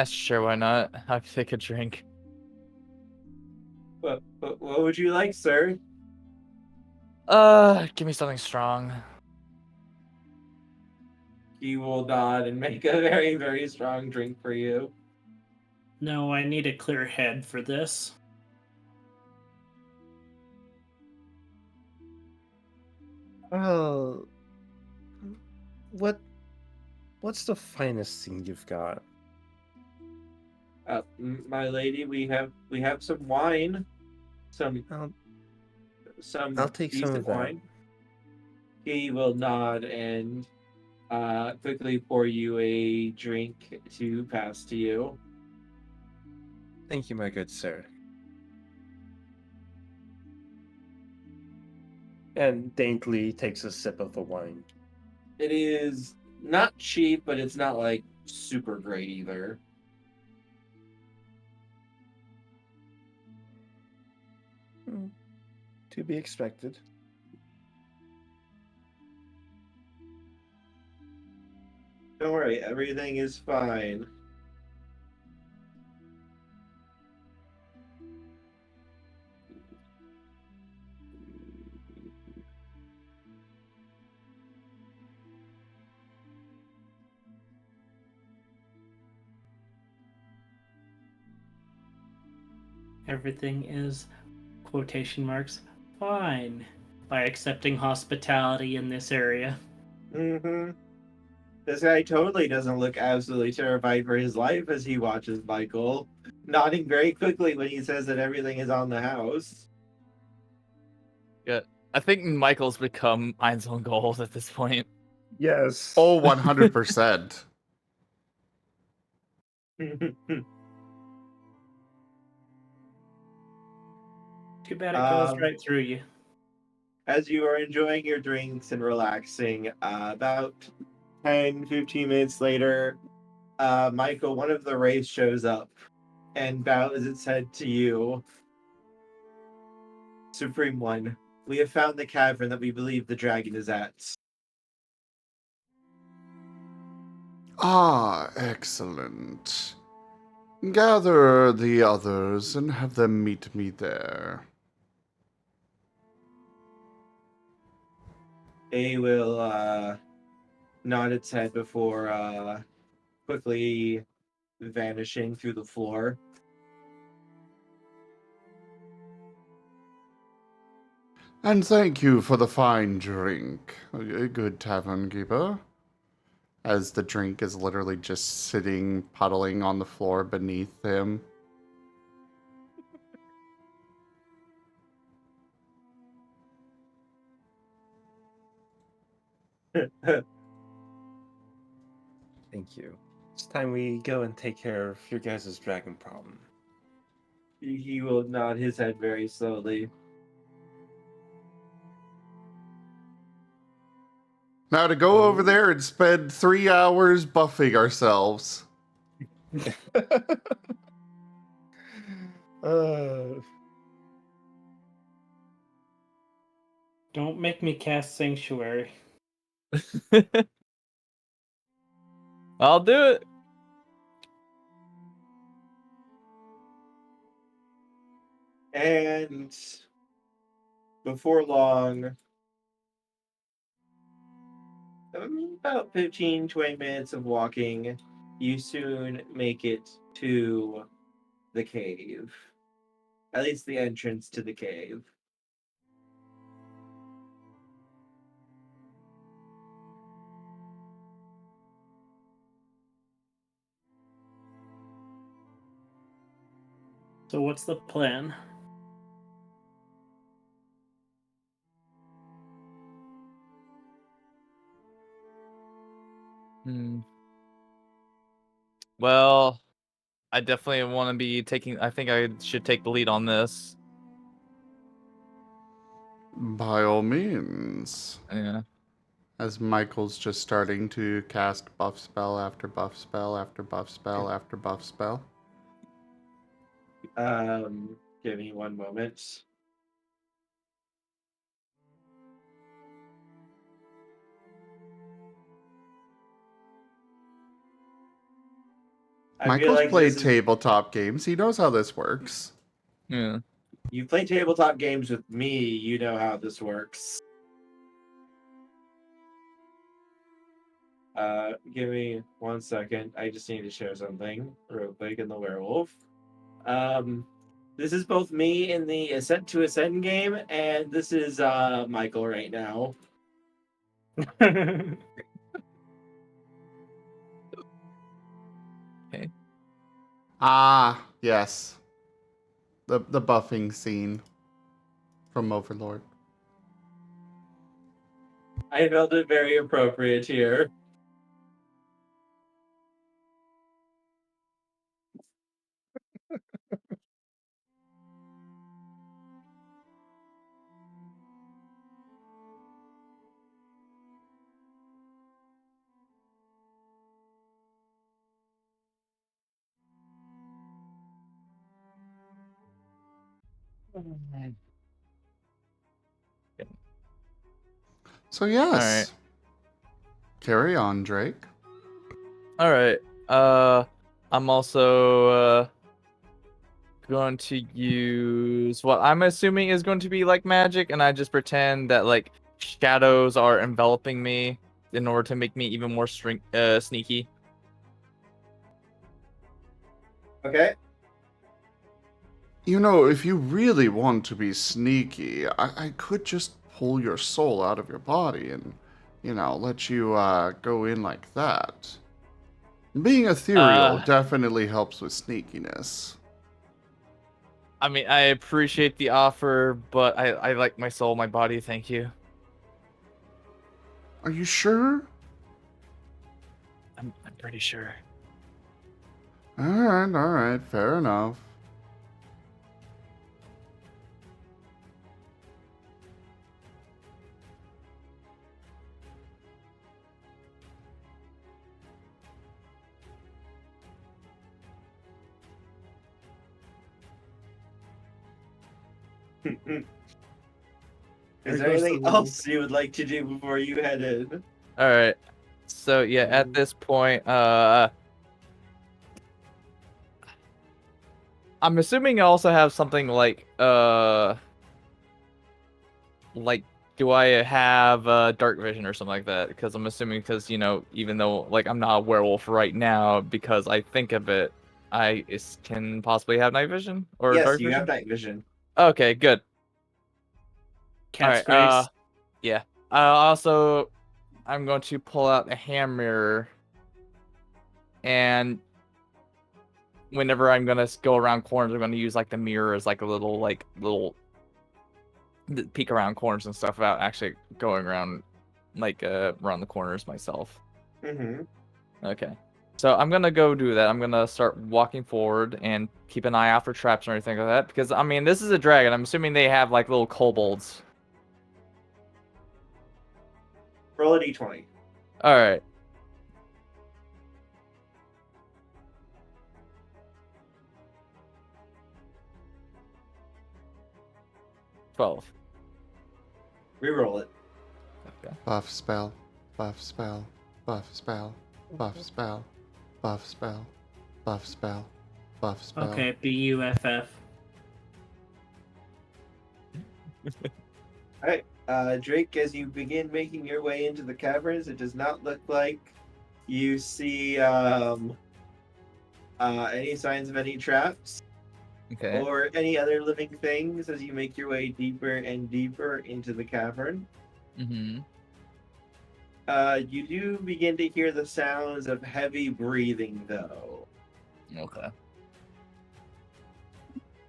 Sure, why not? I'll take a drink. What would you like, sir? Give me something strong. He will nod and make a very, very strong drink for you. No, I need a clear head for this. Well, what's the finest thing you've got? My lady, we have some wine. Some I'll take some decent of that. wine. He will nod and quickly pour you a drink to pass to you. Thank you, my good sir. And daintily takes a sip of the wine. It is not cheap, but it's not like super great either. To be expected. Don't worry, everything is fine. Everything is, quotation marks, fine by accepting hospitality in this area. Mm-hmm. This guy totally doesn't look absolutely terrified for his life as he watches Michael, nodding very quickly when he says that everything is on the house. Yeah, I think Michael's become Ein's own goals at this point. Yes. Oh, 100%. Too bad it goes Um, right through you. As you are enjoying your drinks and relaxing, about 10, 15 minutes later, Michael, one of the wraiths shows up and bows its head to you. Supreme One, we have found the cavern that we believe the dragon is at. Ah, excellent. Gather the others and have them meet me there. A will nod its head before quickly vanishing through the floor. And thank you for the fine drink, a good tavern keeper. As the drink is literally just sitting, puddling on the floor beneath him. Thank you. It's time we go and take care of your guys' dragon problem. He will nod his head very slowly. Now to go over there and spend 3 hours buffing ourselves. Don't make me cast Sanctuary. I'll do it. And before long, about 15, 20 minutes of walking, you soon make it to the cave. At least the entrance to the cave. So what's the plan? Well, I definitely want to be taking. I think I should take the lead on this. By all means. Yeah. As Michael's just starting to cast buff spell after buff spell after buff spell after buff spell. Give me one moment. I feel Michael's like played this is, tabletop games. He knows how this works. Yeah. you play tabletop games with me, you know how this works. Give me 1 second. I just need to show something real quick in the werewolf. This is both me in the Ascent to Ascend game, and this is Michael right now. Okay. Ah, yes. The buffing scene from Overlord. I felt it very appropriate here. So yes. All right. Carry on, Drake. All right. I'm also going to use what I'm assuming is going to be like magic, and I just pretend that like shadows are enveloping me in order to make me even more sneaky. Okay. You know, if you really want to be sneaky, I could just pull your soul out of your body and, let you go in like that. Being ethereal definitely helps with sneakiness. I mean, I appreciate the offer, but I like my soul, my body. Thank you. Are you sure? I'm pretty sure. All right, fair enough. Is There there goes the anything little- else you would like to do before you head in? All right. So yeah, at this point, I'm assuming you also have something like do I have dark vision or something like that? Because I'm assuming, because even though like I'm not a werewolf right now, because I think of it, can possibly have night vision or Yes, dark you vision. have night vision. Okay, good. Cat's All right. grace. Yeah. Also, I'm going to pull out a hand mirror, and whenever I'm gonna go around corners, I'm gonna use like the mirror as like a little peek around corners and stuff without actually going around around the corners myself. Mm-hmm. Okay. So I'm gonna go do that. I'm gonna start walking forward and keep an eye out for traps or anything like that. Because I mean, this is a dragon. I'm assuming they have like little kobolds. Roll a d20. All right. $12. Reroll it. Okay. Buff spell, buff spell, buff spell, buff spell, buff spell, buff spell, buff spell. Okay, BUFF. Drake, as you begin making your way into the caverns, it does not look like you see any signs of any traps Okay. or any other living things as you make your way deeper and deeper into the cavern. Mm-hmm. You do begin to hear the sounds of heavy breathing, though. Okay.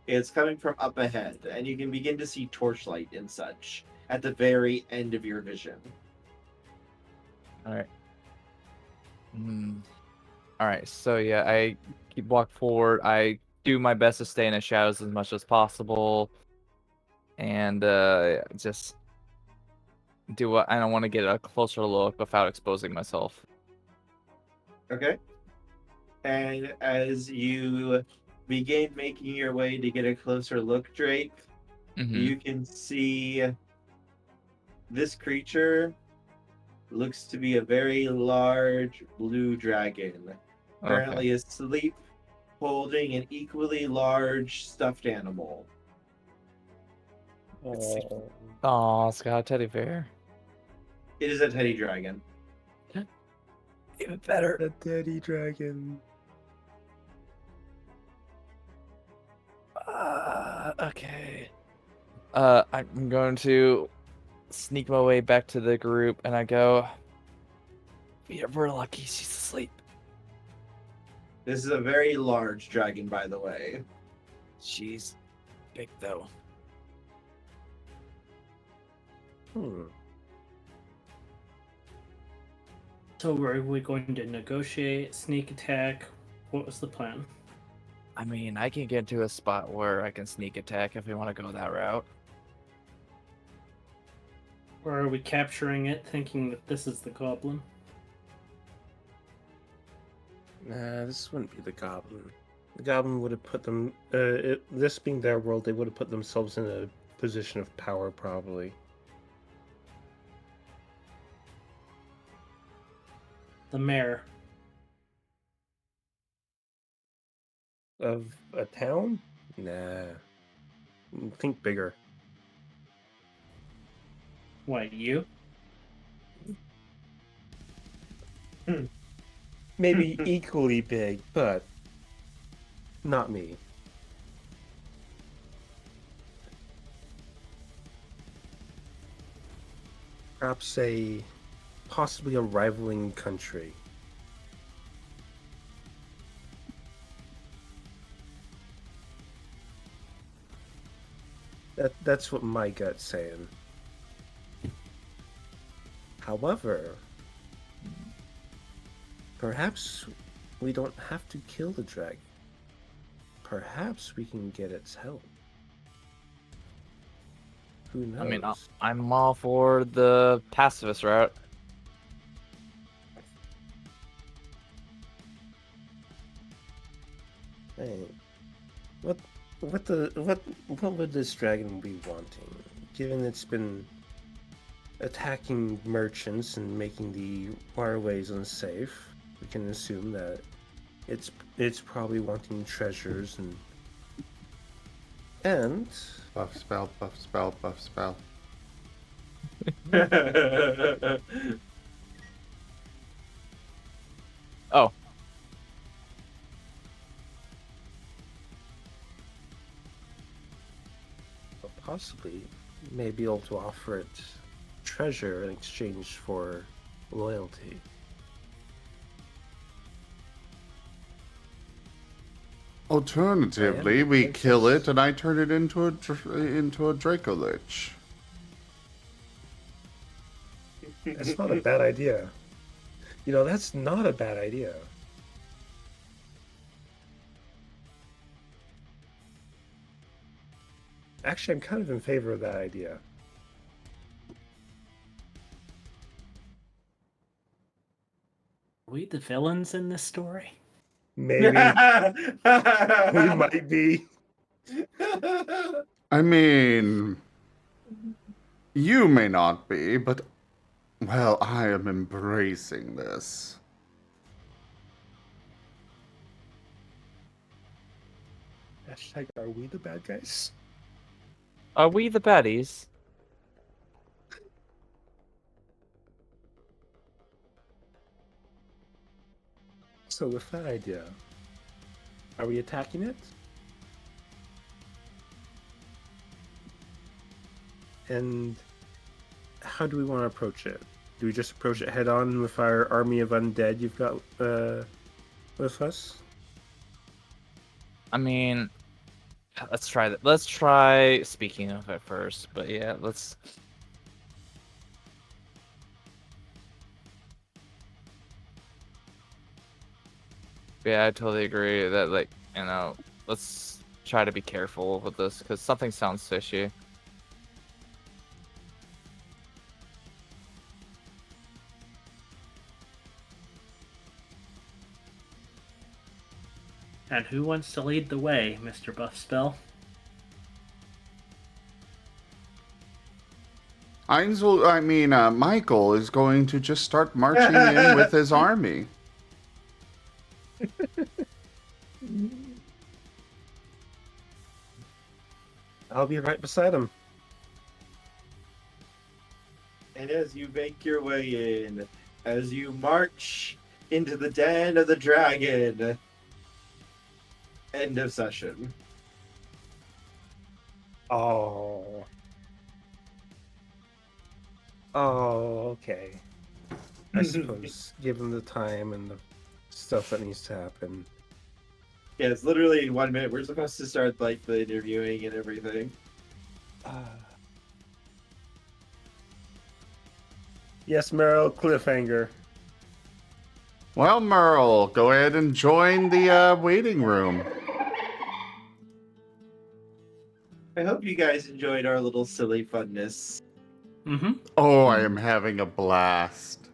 It's coming from up ahead, and you can begin to see torchlight and such at the very end of your vision. All right. All right. So yeah, I keep walk forward. I do my best to stay in the shadows as much as possible, and just do what I don't want to get a closer look without exposing myself. Okay? And as you begin making your way to get a closer look, Drake, Mm-hmm. you can see this creature looks to be a very large blue dragon, currently asleep, holding an equally large stuffed animal. Oh, it's got a teddy bear. It is a teddy dragon. Even better. The teddy dragon. Okay. I'm going to sneak my way back to the group, and I go, "Yeah, we're lucky she's asleep." This is a very large dragon, by the way. She's big, though. So were we going to negotiate, sneak attack? What was the plan? I mean, I can get to a spot where I can sneak attack if we want to go that route. Or are we capturing it, thinking that this is the goblin? Nah, this wouldn't be the goblin. The goblin would have put them. This being their world, they would have put themselves in a position of power, probably. The mayor. Of a town? Nah. Think bigger. What, you? Maybe equally big, but not me. Perhaps possibly a rivaling country. That's what my gut's saying. However, Perhaps we don't have to kill the dragon. Perhaps we can get its help. Who knows? I mean, I'm all for the pacifist route. Hey, what would this dragon be wanting? Given it's been attacking merchants and making the waterways unsafe, we can assume that it's probably wanting treasures and Buff spell, buff spell, buff spell. Oh, possibly may be able to offer it treasure in exchange for loyalty. Alternatively, we kill it and I turn it into a Draco Lich. That's not a bad idea. You know, that's not a bad idea. Actually, I'm kind of in favor of that idea. Are we the villains in this story? Maybe. We might be. I mean, you may not be, but, well, I am embracing this. Hashtag, are we the bad guys? are we the baddies? So with that idea, are we attacking it? And how do we want to approach it? Do we just approach it head on with our army of undead you've got with us? I mean, let's try that. Let's try speaking of it first. But yeah, let's. Yeah, I totally agree that, like, let's try to be careful with this because something sounds fishy. And who wants to lead the way, Mr. Buffspell? Michael is going to just start marching in with his army. I'll be right beside him. And as you make your way in, as you march into the den of the dragon, end of session. Oh. Oh, okay. I suppose, given the time and the stuff that needs to happen. Yeah, it's literally in 1 minute. We're supposed to start like the interviewing and everything. Yes, Meryl, cliffhanger. Well, Merle, go ahead and join the waiting room. I hope you guys enjoyed our little silly funness. Mm-hmm. Oh, I am having a blast.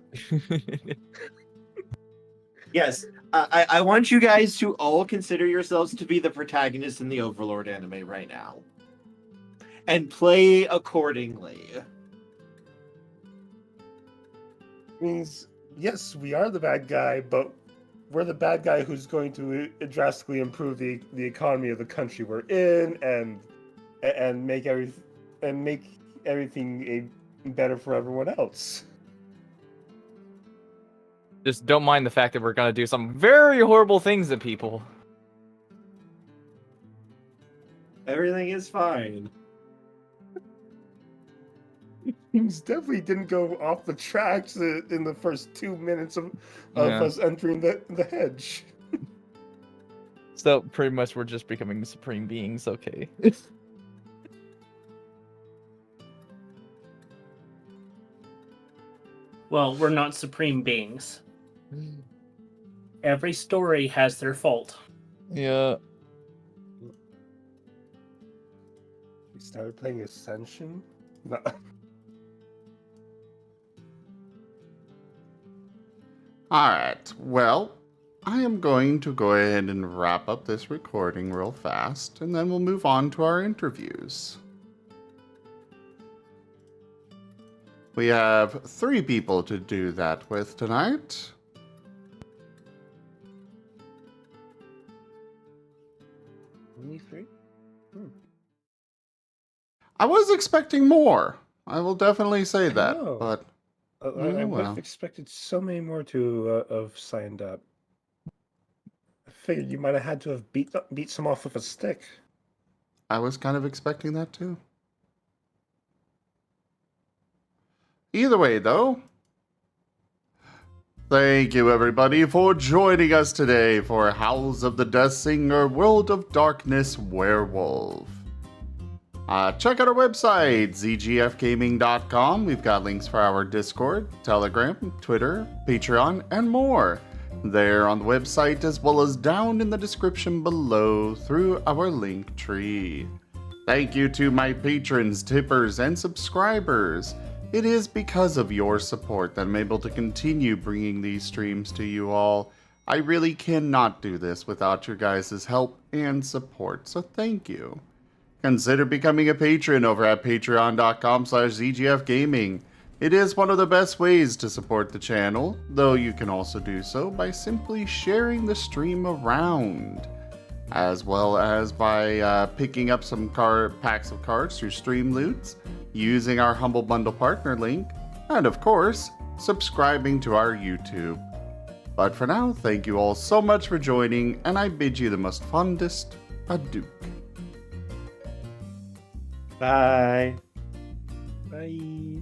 Yes, I want you guys to all consider yourselves to be the protagonists in the Overlord anime right now. And play accordingly. Means, yes, we are the bad guy, but we're the bad guy who's going to drastically improve the economy of the country we're in and make everything better for everyone else. Just don't mind the fact that we're gonna do some very horrible things to people. Everything is fine. Things definitely didn't go off the tracks in the first 2 minutes of Yeah. us entering the hedge. So pretty much we're just becoming supreme beings, okay. Well, we're not supreme beings. Every story has their fault. Yeah. We started playing Ascension. No. Alright, well, I am going to go ahead and wrap up this recording real fast, and then we'll move on to our interviews. We have 3 people to do that with tonight. Only 3? I was expecting more. I will definitely say that, know. but I would well. have expected so many more to have signed up. I figured you might have had to have beat some off with a stick. I was kind of expecting that too. Either way, though, thank you everybody for joining us today for Howls of the Deathsinger World of Darkness Werewolf. Check out our website, zgfgaming.com. We've got links for our Discord, Telegram, Twitter, Patreon, and more. There on the website, as well as down in the description below through our link tree. Thank you to my patrons, tippers, and subscribers. It is because of your support that I'm able to continue bringing these streams to you all. I really cannot do this without your guys' help and support, so thank you. Consider becoming a patron over at patreon.com/zgfgaming. It is one of the best ways to support the channel, though you can also do so by simply sharing the stream around, as well as by picking up some packs of cards through Stream Loots, using our Humble Bundle partner link, and of course, subscribing to our YouTube. But for now, thank you all so much for joining, and I bid you the most fondest adieu. Bye. Bye.